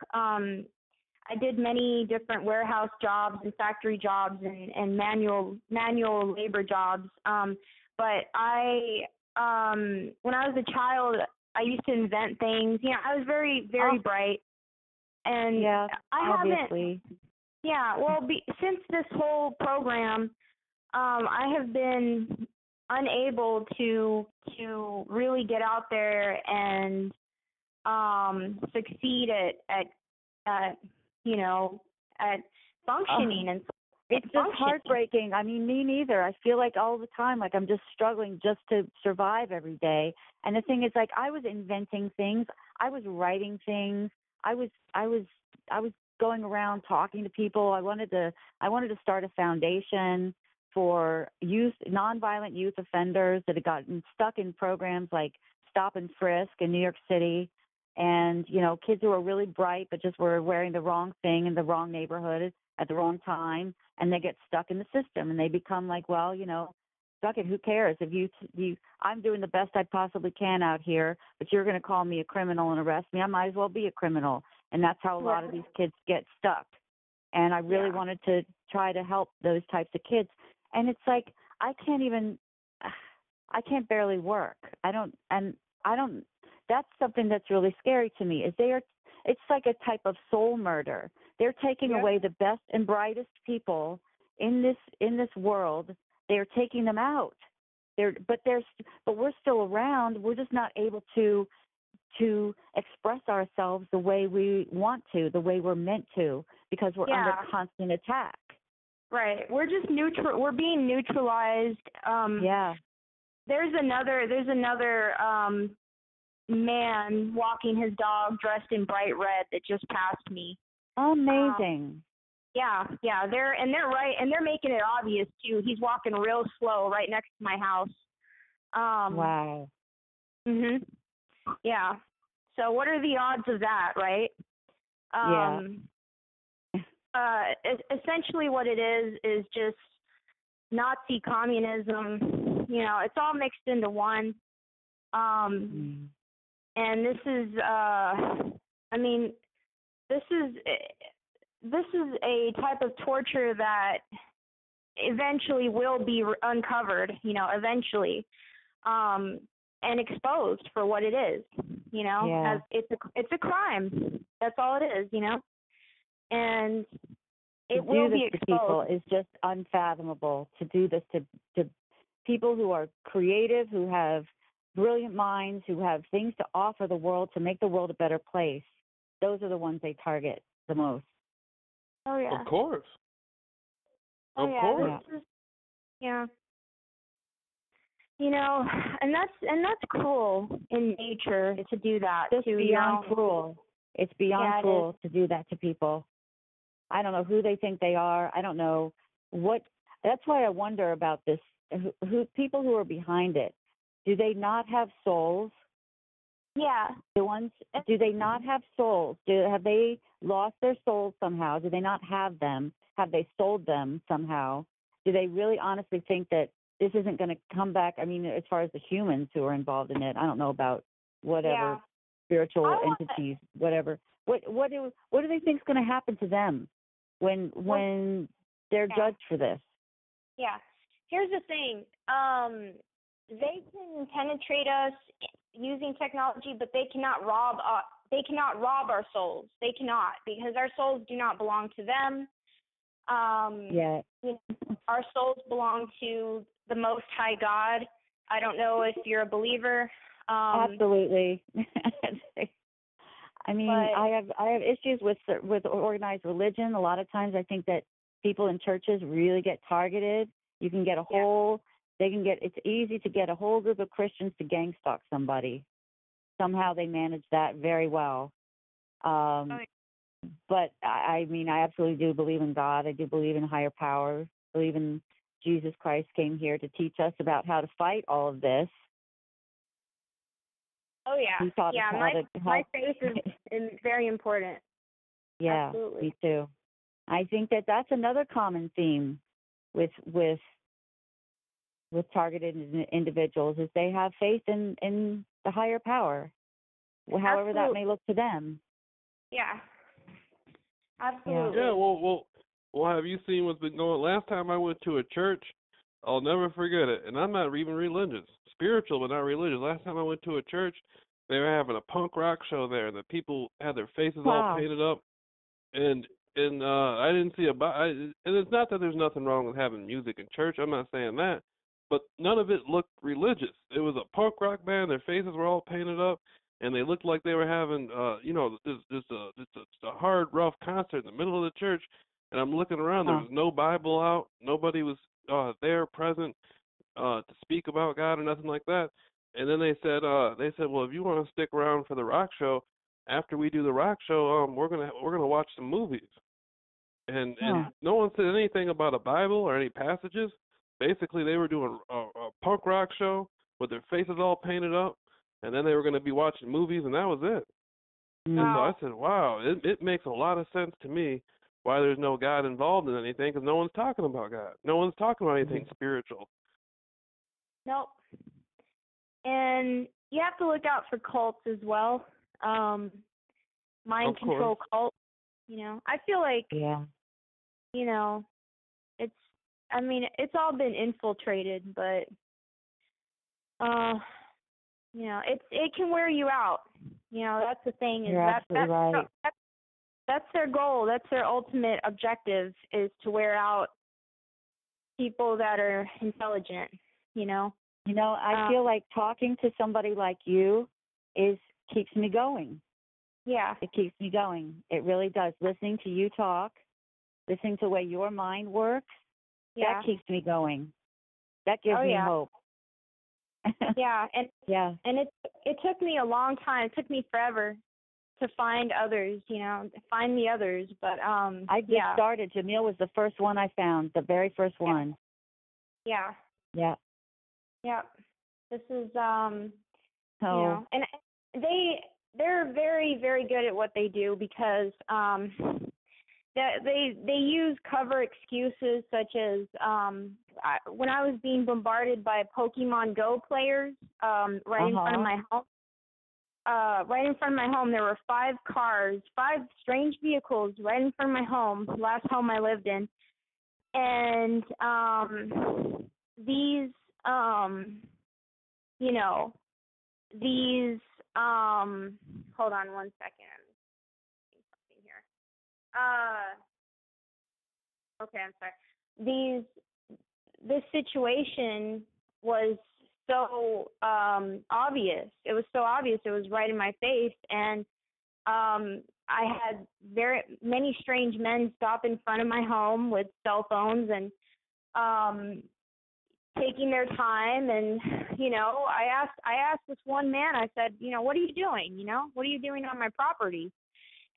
I did many different warehouse jobs and factory jobs and manual labor jobs. But I when I was a child, I used to invent things. I was very, very bright. And obviously. Since this whole program, I have been unable to really get out there and succeed at functioning and it's just heartbreaking. I mean, me neither. I feel like all the time, like I'm just struggling just to survive every day. And the thing is, like, I was inventing things. I was writing things. I was going around talking to people. I wanted to start a foundation for nonviolent youth offenders that had gotten stuck in programs like Stop and Frisk in New York City. And, kids who are really bright but just were wearing the wrong thing in the wrong neighborhood at the wrong time, and they get stuck in the system, and they become like, well, fuck it, who cares? If I'm doing the best I possibly can out here, but you're going to call me a criminal and arrest me. I might as well be a criminal. And that's how a lot of these kids get stuck. And I really wanted to try to help those types of kids. And it's like, I can't barely work. That's something that's really scary to me, it's like a type of soul murder. They're taking away the best and brightest people in this world. They're taking them out. But we're still around. We're just not able to express ourselves the way we want to, the way we're meant to, because we're under constant attack. Right. We're just neutral. We're being neutralized. There's another man walking his dog dressed in bright red that just passed me. Amazing. They're right, and they're making it obvious too. He's walking real slow right next to my house. Wow. Mhm. Yeah. So what are the odds of that, right? Essentially what it is just Nazi communism. It's all mixed into one. And this is this is a type of torture that eventually will be uncovered, eventually, and exposed for what it is, as it's a crime. That's all it is, and it will be exposed. To people is just unfathomable. To do this to people who are creative, who have brilliant minds, who have things to offer the world to make the world a better place. Those are the ones they target the most. Oh yeah. Of course. Of course. Yeah. And that's cruel in nature to do that. It's beyond cruel. It's beyond cruel to do that to people. I don't know who they think they are. I don't know what. That's why I wonder about this. Who people who are behind it? Do they not have souls? Yeah. The ones, do they not have souls? Have they lost their souls somehow? Do they not have them? Have they sold them somehow? Do they really honestly think that this isn't going to come back? I mean, as far as the humans who are involved in it, I don't know about whatever spiritual entities, whatever. What do they think is going to happen to them when they're judged for this? Yeah. Here's the thing. They can penetrate us using technology, but they cannot rob our souls. They cannot, because our souls do not belong to them. Yeah. You know, our souls belong to the Most High God. I don't know if you're a believer. Absolutely. I mean, I have issues with organized religion. A lot of times, I think that people in churches really get targeted. You can get it's easy to get a whole group of Christians to gang stalk somebody. Somehow they manage that very well. But I mean, I absolutely do believe in God. I do believe in higher power. I believe in Jesus Christ came here to teach us about how to fight all of this. Oh yeah, He taught us my faith is very important. Yeah, absolutely. Me too. I think that that's another common theme with targeted individuals is they have faith in the higher power, however that may look to them. Yeah, absolutely. Yeah. Well, have you seen what's been going? Last time I went to a church, I'll never forget it. And I'm not even religious, spiritual, but not religious. Last time I went to a church, they were having a punk rock show there. The people had their faces all painted up, and I didn't see and it's not that there's nothing wrong with having music in church. I'm not saying that, but none of it looked religious. It was a punk rock band. Their faces were all painted up, and they looked like they were having just a hard, rough concert in the middle of the church. And I'm looking around. There was no Bible out. Nobody was there present to speak about God or nothing like that. And then they said, well, if you want to stick around for the rock show, after we do the rock show, we're gonna watch some movies. And no one said anything about a Bible or any passages. Basically, they were doing a punk rock show with their faces all painted up, and then they were going to be watching movies, and that was it. And so I said, wow, it makes a lot of sense to me why there's no God involved in anything, because no one's talking about God. No one's talking about anything spiritual. Nope. And you have to look out for cults as well. Mind control cults. You know, I feel like, you know, it's all been infiltrated, but, you know, it can wear you out. You know, that's the thing. That's their goal. That's their ultimate objective, is to wear out people that are intelligent, you know. You know, I feel like talking to somebody like you keeps me going. Yeah. It keeps me going. It really does. Listening to you talk, listening to the way your mind works, that keeps me going. That gives me hope. Yeah, and it took me a long time. It took me forever to find others, you know, find the others, but I just started. Jamil was the first one I found, the very first one. Yeah. Yeah. Yeah. This is you know, and they're very, very good at what they do, because they use cover excuses such as when I was being bombarded by Pokemon Go players right in front of my home. Right in front of my home, there were 5 cars, 5 strange vehicles right in front of my home, last home I lived in. And these, you know, these, hold on one second. I'm seeing something here. Okay, I'm sorry. This situation was so obvious. It was so obvious. It was right in my face, and I had very many strange men stop in front of my home with cell phones and taking their time. And you know, I asked this one man. I said, you know, what are you doing? You know, what are you doing on my property?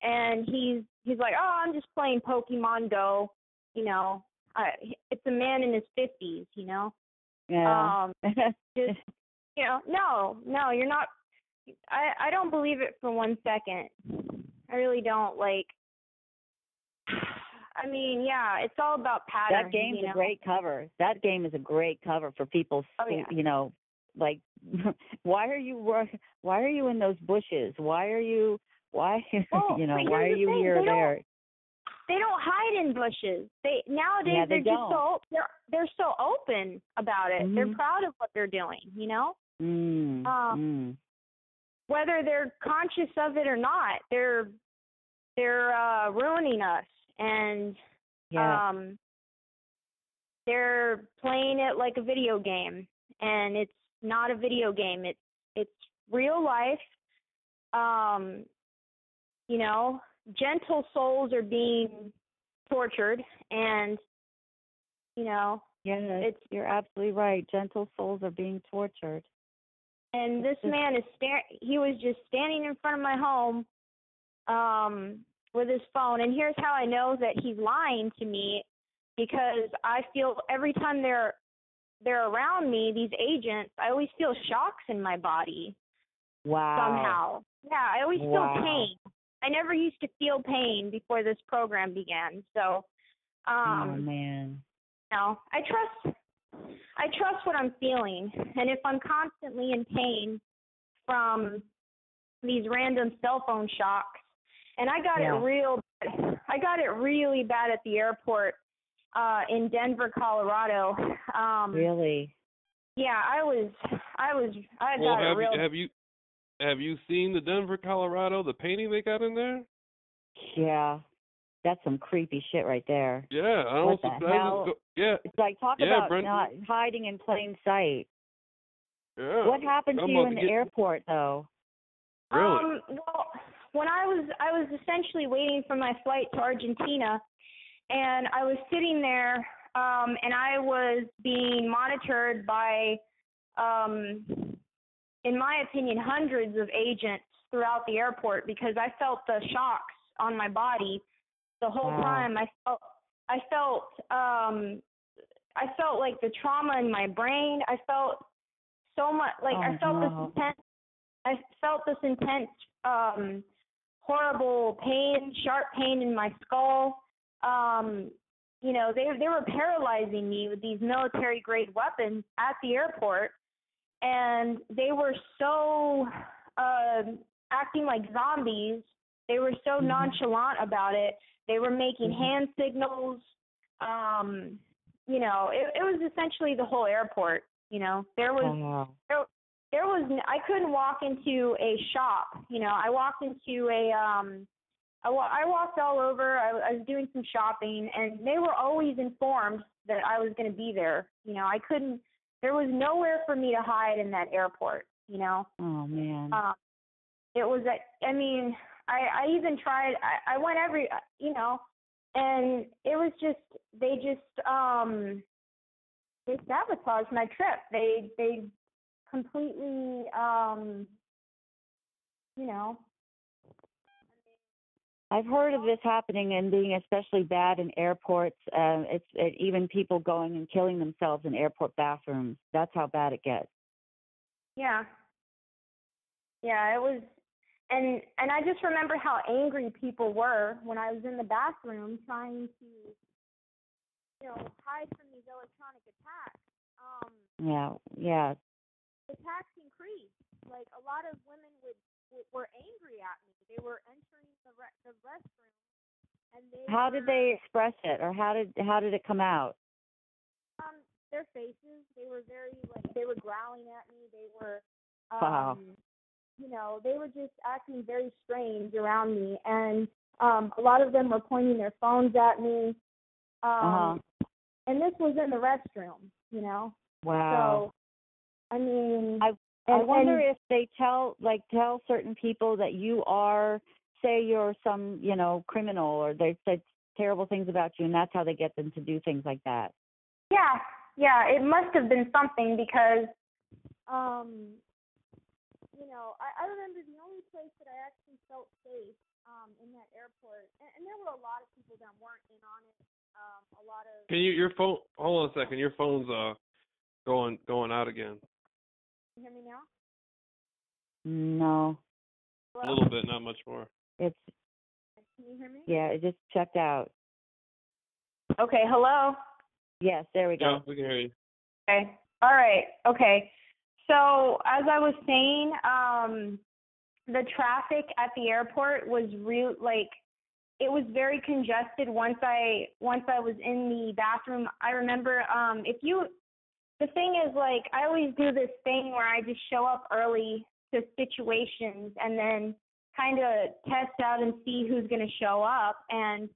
And he's like, oh, I'm just playing Pokemon Go. You know, it's a man in his 50s. You know. Yeah. Just, you know, no, you're not I don't believe it for 1 second. I really don't. Like, I mean, yeah, it's all about patterns. That game's a great cover. That game is a great cover for people. You know, like, why are you in those bushes? Why are you why well, you know why are you here or there? They don't hide in bushes. Nowadays they're just they're so open about it. Mm-hmm. They're proud of what they're doing. You know. Whether they're conscious of it or not, they're ruining us, and they're playing it like a video game, and it's not a video game. It's real life. You know, gentle souls are being tortured, and you know, you're absolutely right. Gentle souls are being tortured. And this man is he was just standing in front of my home with his phone. And here's how I know that he's lying to me, because I feel every time they're around me, these agents, I always feel shocks in my body. Wow. Somehow. Yeah, I always feel pain. I never used to feel pain before this program began. So, oh, man. You know, I trust what I'm feeling, and if I'm constantly in pain from these random cell phone shocks, and I got it really bad at the airport in Denver, Colorado. Really? Yeah, Have you seen the Denver, Colorado, the painting they got in there? Yeah. That's some creepy shit right there. Yeah, I don't know. It's like talk about not hiding in plain sight. Yeah. What happened to you in the airport, though? Really? Well, when I was essentially waiting for my flight to Argentina, and I was sitting there, and I was being monitored by, in my opinion, hundreds of agents throughout the airport, because I felt the shocks on my body. The whole time I felt like the trauma in my brain. I felt so much like I felt this intense horrible pain, sharp pain in my skull. You know, they were paralyzing me with these military grade weapons at the airport, and they were so acting like zombies. They were so nonchalant about it. They were making hand signals. You know, it was essentially the whole airport. You know, there was I couldn't walk into a shop. You know, I walked into I walked all over. I was doing some shopping, and they were always informed that I was going to be there. You know, there was nowhere for me to hide in that airport. You know. Oh man. It was I even tried. I went you know, and it was just they sabotaged my trip. They completely you know. I've heard of this happening and being especially bad in airports. Even people going and killing themselves in airport bathrooms. That's how bad it gets. Yeah. Yeah, it was. And I just remember how angry people were when I was in the bathroom trying to, you know, hide from these electronic attacks. Yeah. The attacks increased. Like, a lot of women were angry at me. They were entering the restroom, and How did they express it, or how did it come out? Their faces. They were they were growling at me. They were. Wow. You know, they were just acting very strange around me, and a lot of them were pointing their phones at me. And this was in the restroom, you know. Wow. So, I mean, I wonder if they tell certain people that you are, say you're some, you know, criminal, or they said terrible things about you, and that's how they get them to do things like that. Yeah, it must have been something, because you know, I remember the only place that I actually felt safe in that airport, and there were a lot of people that weren't in on it. A lot of. Can your phone? Hold on a second. Your phone's going out again. Can you hear me now? No. A little bit, not much more. It's. Can you hear me? Yeah, it just checked out. Okay, hello? Yes, there we go. Yeah, we can hear you. Okay. All right. Okay. So as I was saying, the traffic at the airport was it was very congested once I was in the bathroom. I remember the thing is, like, I always do this thing where I just show up early to situations and then kind of test out and see who's going to show up. And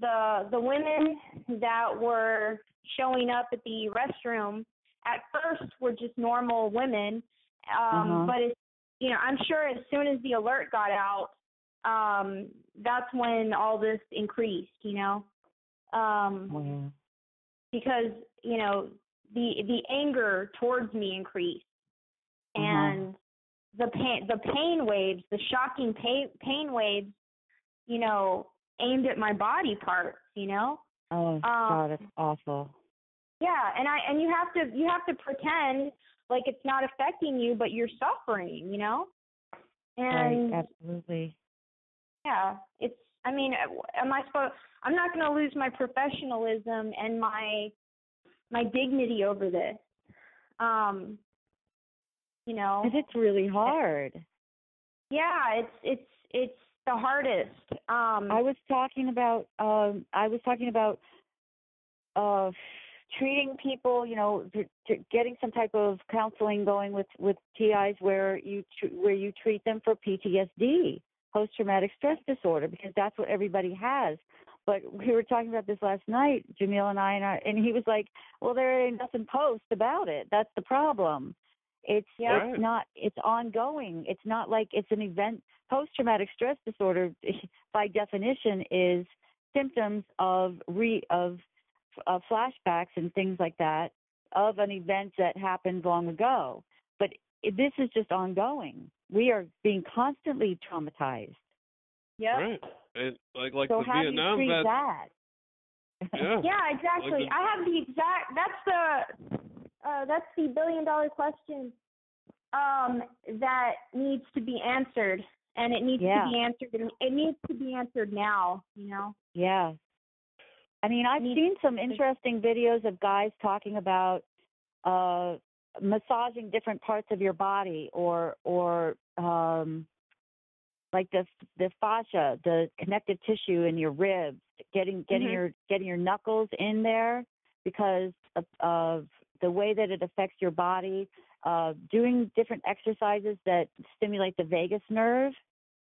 the women that were showing up at the restroom at first were just normal women, but it's, I'm sure as soon as the alert got out, that's when all this increased, because the anger towards me increased, and the pain waves, the shocking pain waves, aimed at my body parts, Oh God, it's awful. Yeah, and you have to pretend like it's not affecting you, but you're suffering, And right, absolutely. Yeah, I'm not going to lose my professionalism and my dignity over this. Because it's really hard. Yeah, it's the hardest. I was talking about treating people, getting some type of counseling going with TIs where you treat them for PTSD, post traumatic stress disorder, because that's what everybody has. But we were talking about this last night, Jamil and I, and he was like, "Well, there ain't nothing post about it. That's the problem. It's not. It's ongoing. It's not like it's an event. Post traumatic stress disorder, by definition, is symptoms of flashbacks and things like that of an event that happened long ago. But this is just ongoing. We are being constantly traumatized. Yeah. Right. And like so the how Vietnam do you treat vets. that? Yeah, exactly. I have the exact. That's the $1 billion question. That needs to be answered, and it needs to be answered. It needs to be answered now. Yeah. I mean, I've seen some interesting videos of guys talking about massaging different parts of your body, or like the fascia, the connective tissue in your ribs, getting your knuckles in there because of the way that it affects your body. Doing different exercises that stimulate the vagus nerve.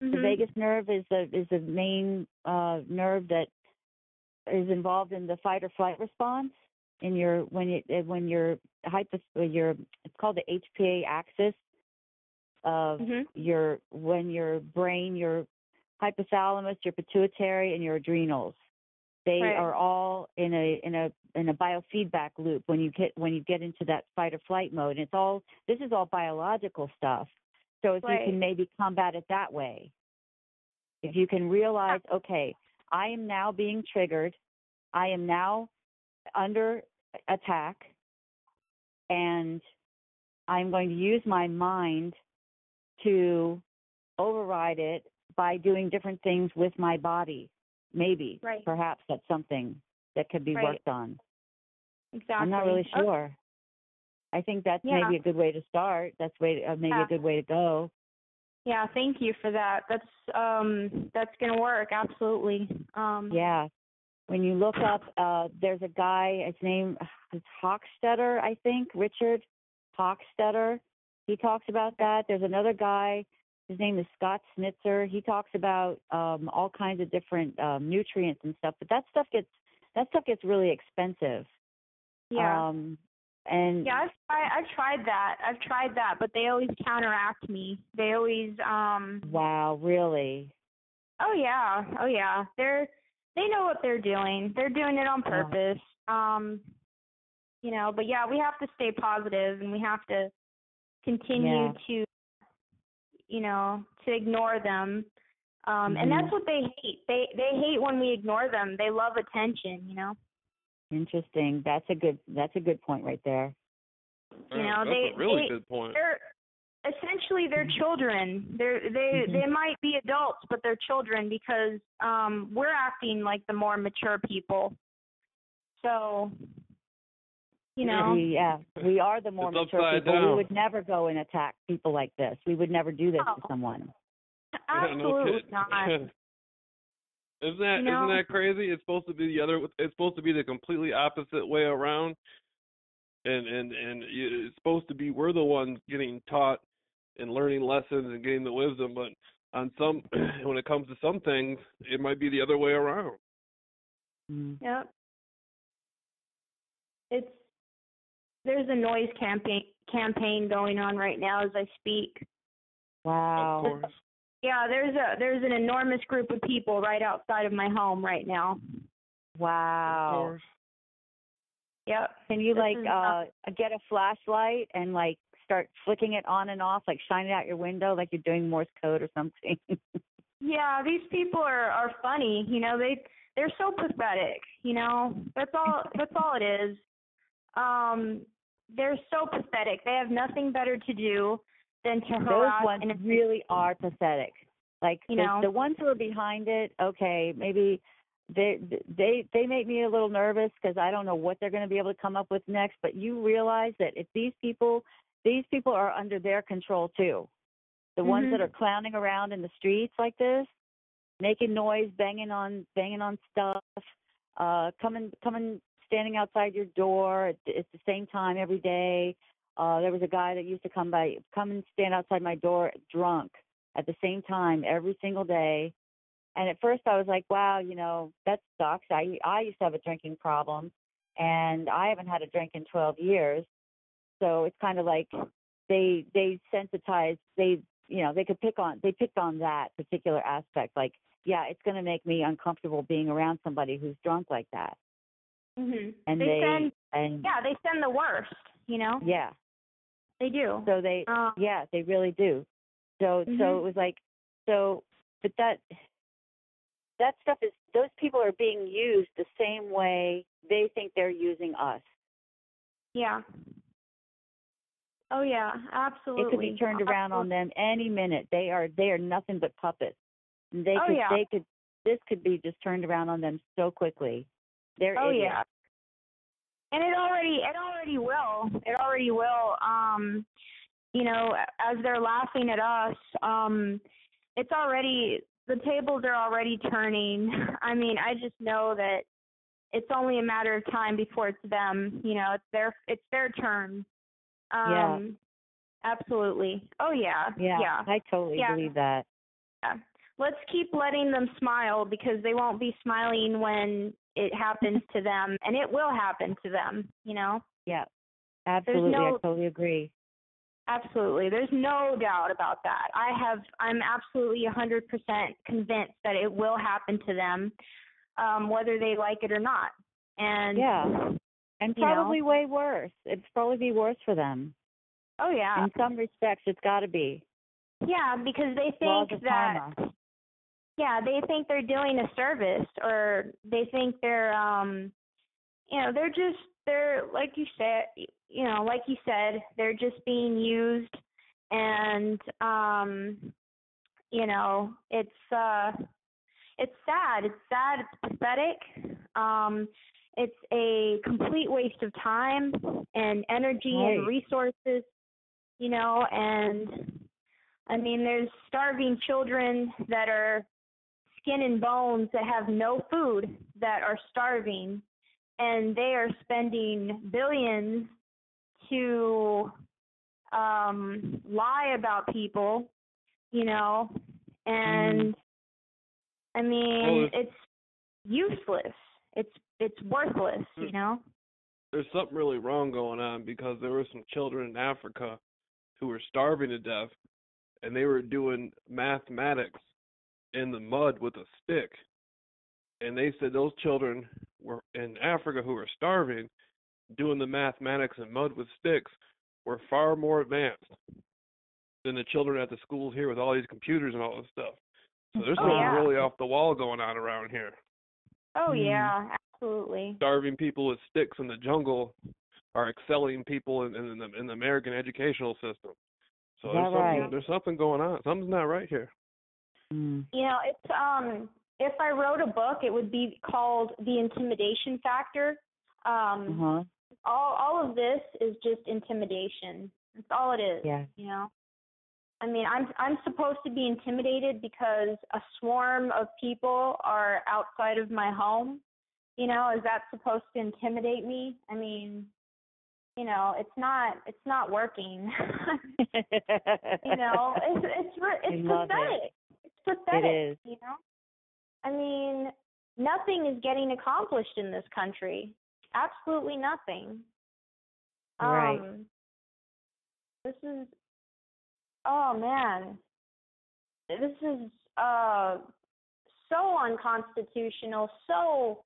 The vagus nerve is the main nerve that is involved in the fight or flight response in it's called the HPA axis of when your brain, your hypothalamus, your pituitary, and your adrenals, they are all in a biofeedback loop when you get into that fight or flight mode. And this is all biological stuff. So if you can maybe combat it that way, if you can realize, okay, I am now being triggered, I am now under attack, and I'm going to use my mind to override it by doing different things with my body. Maybe, perhaps that's something that could be worked on. Exactly. I'm not really sure. I think that's maybe a good way to start. That's maybe a good way to go. Yeah, thank you for that. That's going to work, absolutely. Yeah. When you look up, there's a guy, his name is Hochstetter, I think, Richard Hochstetter. He talks about that. There's another guy, his name is Scott Snitzer. He talks about all kinds of different nutrients and stuff, but that stuff gets really expensive. Yeah. And I've tried that, but they always counteract me. They always Wow, really? Oh yeah. They know what they're doing. They're doing it on purpose. But yeah, we have to stay positive, and we have to continue to to ignore them. And that's what they hate. They hate when we ignore them. They love attention, Interesting. That's a good point right there. That's a really good point. essentially they're children. They might be adults, but they're children because we're acting like the more mature people. So, you know. We are the more mature people. Down. We would never go and attack people like this. We would never do this to someone. Absolutely not. Isn't that crazy? It's supposed to be it's supposed to be the completely opposite way around. And it's supposed to be we're the ones getting taught and learning lessons and getting the wisdom, but on some when it comes to some things, it might be the other way around. Yep. There's a noise campaign going on right now as I speak. Wow. Of course. Yeah, there's an enormous group of people right outside of my home right now. Wow. Of course. Yep. Can you get a flashlight and start flicking it on and off, shine it out your window like you're doing Morse code or something? Yeah, these people are funny. They're so pathetic. That's all it is. They're so pathetic. They have nothing better to do than to harass. Those ones really are pathetic. The ones who are behind it, okay, maybe they make me a little nervous because I don't know what they're going to be able to come up with next. But you realize that if these people are under their control too. The ones that are clowning around in the streets like this, making noise, banging on stuff, coming, standing outside your door at the same time every day. There was a guy that used to come and stand outside my door drunk at the same time every single day. And at first I was like, wow, that sucks. I used to have a drinking problem, and I haven't had a drink in 12 years. So it's kind of like they sensitized, they picked on that particular aspect. It's going to make me uncomfortable being around somebody who's drunk like that. Mhm. And they send the worst, Yeah. They do. So they really do. So it was but that stuff is, those people are being used the same way they think they're using us. Yeah. Oh yeah, absolutely. It could be turned around on them any minute. They are nothing but puppets. This could be just turned around on them so quickly. They're idiots. Yeah. And it already will. It already will. As they're laughing at us, the tables are already turning. I mean, I just know that it's only a matter of time before it's them. It's their turn. Absolutely. Oh yeah. Yeah. I totally believe that. Yeah. Let's keep letting them smile, because they won't be smiling when it happens to them, and it will happen to them. Yeah. Absolutely. I totally agree. Absolutely. There's no doubt about that. I'm absolutely 100% convinced that it will happen to them, whether they like it or not. And and probably way worse. It'd probably be worse for them. Oh yeah. In some respects, it's got to be. Yeah, because they think karma. Yeah, they think they're doing a service, or they think they're they're like you said, they're just being used, and it's sad. It's sad. It's pathetic. It's a complete waste of time and energy and resources, and I mean, there's starving children that are skin and bones that have no food, that are starving, and they are spending billions to lie about people, and I mean, it's useless. It's worthless, There's something really wrong going on, because there were some children in Africa who were starving to death, and they were doing mathematics in the mud with a stick. And they said those children were in Africa who were starving, doing the mathematics in mud with sticks, were far more advanced than the children at the schools here with all these computers and all this stuff. So there's something really off the wall going on around here. Oh yeah, absolutely. Starving people with sticks in the jungle are excelling people in the American educational system. So Is that right? there's something going on. Something's not right here. Mm. You know, it's if I wrote a book, it would be called The Intimidation Factor. All of this is just intimidation. That's all it is. Yeah. You know, I mean, I'm supposed to be intimidated because a swarm of people are outside of my home. You know, is that supposed to intimidate me? I mean, you know, it's not working. You know, it's pathetic. It's pathetic. It is. You know, I mean, nothing is getting accomplished in this country. Absolutely nothing. Right. This is, oh man, this is so unconstitutional, so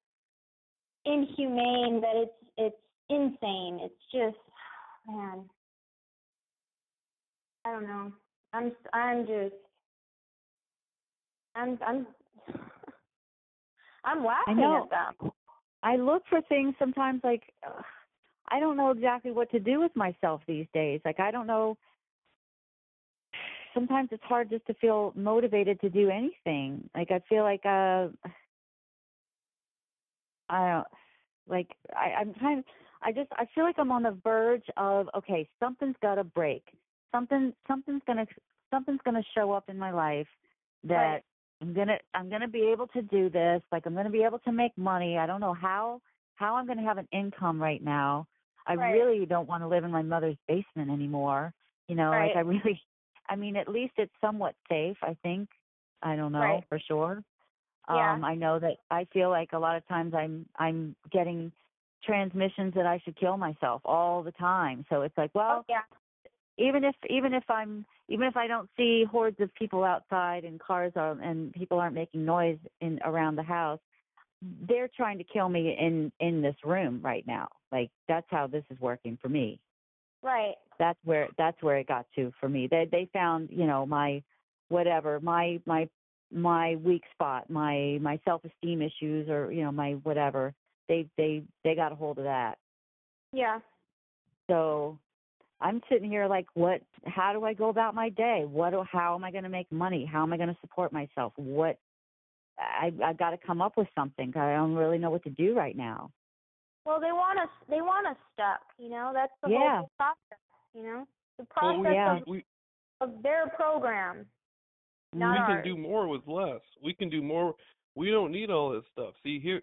inhumane that it's insane. It's just, man, I don't know. I'm I'm laughing at them. I look for things sometimes like I don't know exactly what to do with myself these days. Like I don't know. Sometimes it's hard just to feel motivated to do anything. Like I feel like I don't like I'm kind of I feel like I'm on the verge of okay, something's got to break. Something's gonna show up in my life that Right. I'm gonna be able to do this. Like I'm gonna be able to make money. I don't know how I'm gonna have an income right now. I really don't want to live in my mother's basement anymore. You know, like I mean, at least it's somewhat safe, I think. I don't know for sure. Yeah. I know that I feel like a lot of times I'm getting transmissions that I should kill myself all the time. So it's like, well, even if I don't see hordes of people outside and cars are and people aren't making noise around the house, they're trying to kill me in this room right now. Like that's how this is working for me. Right. That's where it got to for me. They found, you know, my whatever, my weak spot, my self-esteem issues or, you know, my whatever. They got a hold of that. Yeah. So I'm sitting here like, how do I go about my day? How am I going to make money? How am I going to support myself? I've got to come up with something. I don't really know what to do right now. Well, they want us stuck, you know. That's the whole process, you know. The process of their program. Not we ours. can do more with less. We can do more. We don't need all this stuff. See, here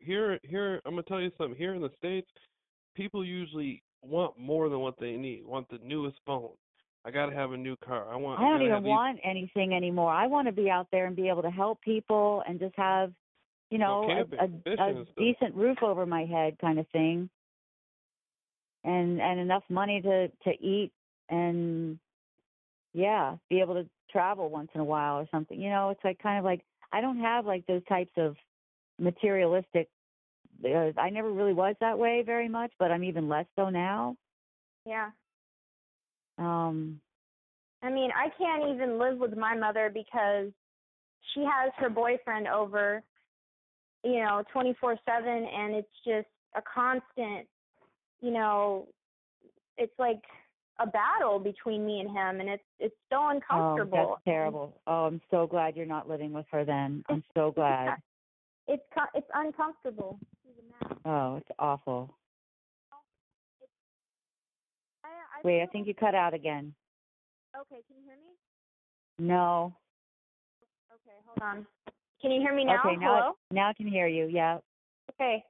I'm going to tell you something. Here in the States, people usually want more than what they need. Want the newest phone. I got to have a new car. I don't even want anything anymore. I want to be out there and be able to help people and just have, you know, a decent roof over my head kind of thing. And enough money to eat and be able to travel once in a while or something. You know, it's like kind of like I don't have like those types of materialistic I never really was that way very much, but I'm even less so now. Yeah. I mean, I can't even live with my mother because she has her boyfriend over, you know, 24/7, and it's just a constant, you know, it's like a battle between me and him, and it's so uncomfortable. Oh, that's terrible. Oh, I'm so glad you're not living with her then. I'm so glad. It's uncomfortable. Oh, it's awful. Wait, I think you cut out again. Okay, can you hear me? No. Okay, hold on. Can you hear me now? Okay, Hello? now I can hear you. Yeah. Okay.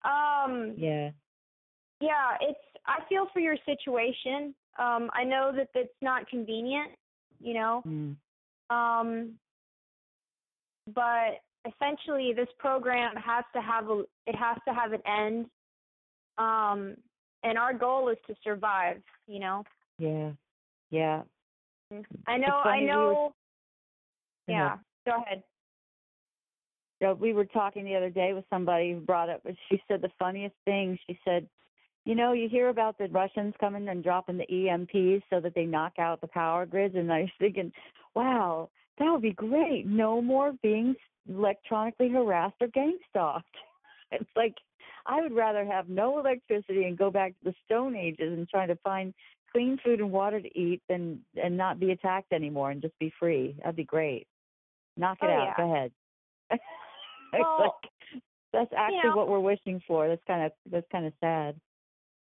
Yeah. Yeah, I feel for your situation. I know that it's not convenient, you know. But essentially this program has to have an end. And our goal is to survive, you know. Yeah. Yeah. I know. Yeah. Go ahead. So we were talking the other day with somebody who brought up, she said the funniest thing, she said, you know, you hear about the Russians coming and dropping the EMPs so that they knock out the power grids, and I was thinking, wow, that would be great. No more being electronically harassed or gang stalked. It's like, I would rather have no electricity and go back to the Stone Ages and try to find clean food and water to eat and not be attacked anymore and just be free. That'd be great. Knock it out. Yeah. Go ahead. Well, that's actually what we're wishing for. That's kind of sad.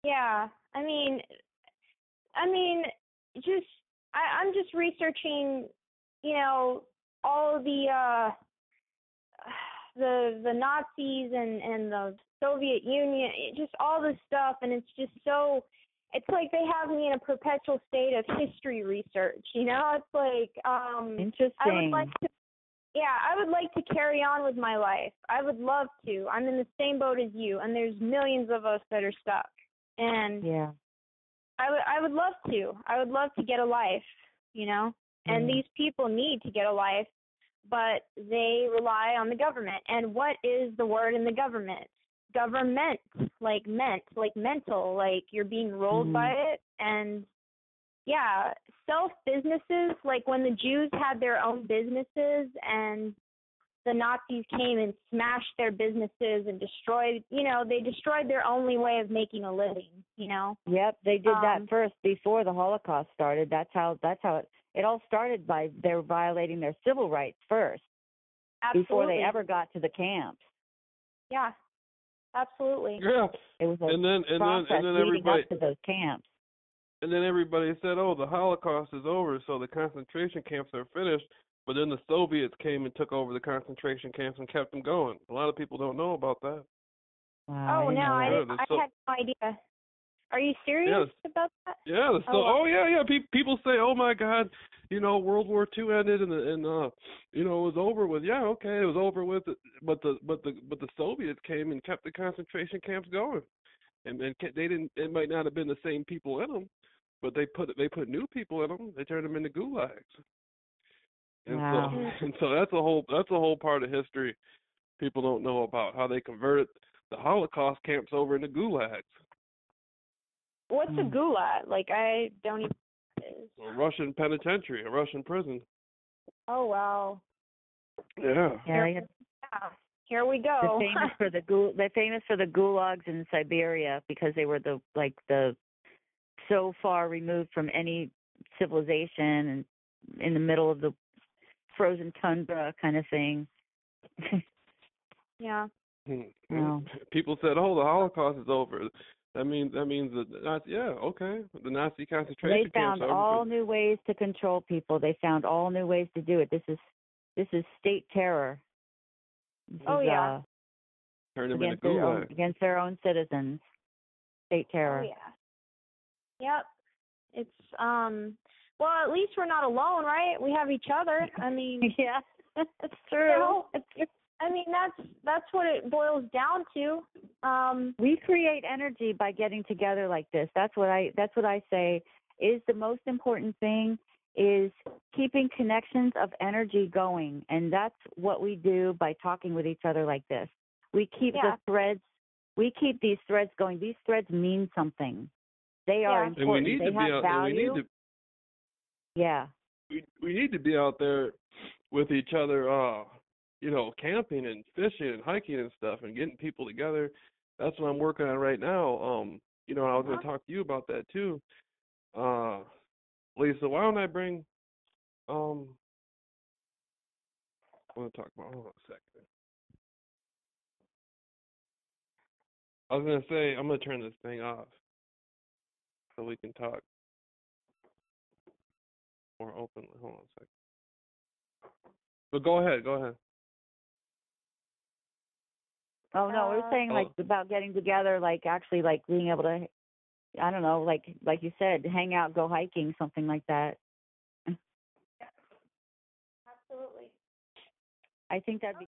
Yeah. I mean, just I'm just researching, all of the Nazis and the Soviet Union, just all this stuff, and it's just so. It's like they have me in a perpetual state of history research. It's like Interesting. I would like to carry on with my life. I would love to. I'm in the same boat as you, and there's millions of us that are stuck. And yeah. I would love to. I would love to get a life, and these people need to get a life, but they rely on the government. And what is the word in the government? Government, like mental, like you're being rolled by it. And yeah, self-businesses, like when the Jews had their own businesses and the Nazis came and smashed their businesses and destroyed, they destroyed their only way of making a living, Yep, they did that first before the Holocaust started. That's how it all started by their violating their civil rights first. Absolutely. Before they ever got to the camps. Yeah. Absolutely. Yeah. It was and then leading everybody up to those camps. And then everybody said, "Oh, the Holocaust is over, so the concentration camps are finished." But then the Soviets came and took over the concentration camps and kept them going. A lot of people don't know about that. Wow, oh no, I had no idea. Are you serious about that? Yeah. People say, "Oh my God, World War II ended and it was over with." Yeah, okay, it was over with. But the Soviets came and kept the concentration camps going, and they didn't. It might not have been the same people in them, but they put new people in them. They turned them into gulags. And so that's a whole part of history people don't know about, how they converted the Holocaust camps over into gulags. What's a gulag? Like, I don't even. A Russian penitentiary, a Russian prison. Oh wow. Yeah. Here we go. They're famous for the gulags in Siberia because they were so far removed from any civilization and in the middle of the frozen tundra kind of thing. Yeah. Well, people said, "Oh, the Holocaust is over." That means the Nazi concentration camps. They found all new ways to control people. They found all new ways to do it. This is state terror. Yeah. Turn them into gulags against their own citizens. State terror. Oh yeah. Yep. It's well, at least we're not alone, right? We have each other. I mean, yeah, that's true. I mean, that's what it boils down to. We create energy by getting together like this. That's what I say is the most important thing, is keeping connections of energy going, and that's what we do by talking with each other like this. We keep we keep these threads going. These threads mean something. They are important. They have value. We need to be out there with each other, camping and fishing and hiking and stuff and getting people together. That's what I'm working on right now. I was going to talk to you about that too. Lisa, why don't I bring, I want to talk about, hold on a second. I was going to say, I'm going to turn this thing off so we can talk more openly. Hold on a second. But go ahead. Oh no, we were saying about getting together, actually being able to, I don't know, like you said, hang out, go hiking, something like that. Absolutely. I think that'd be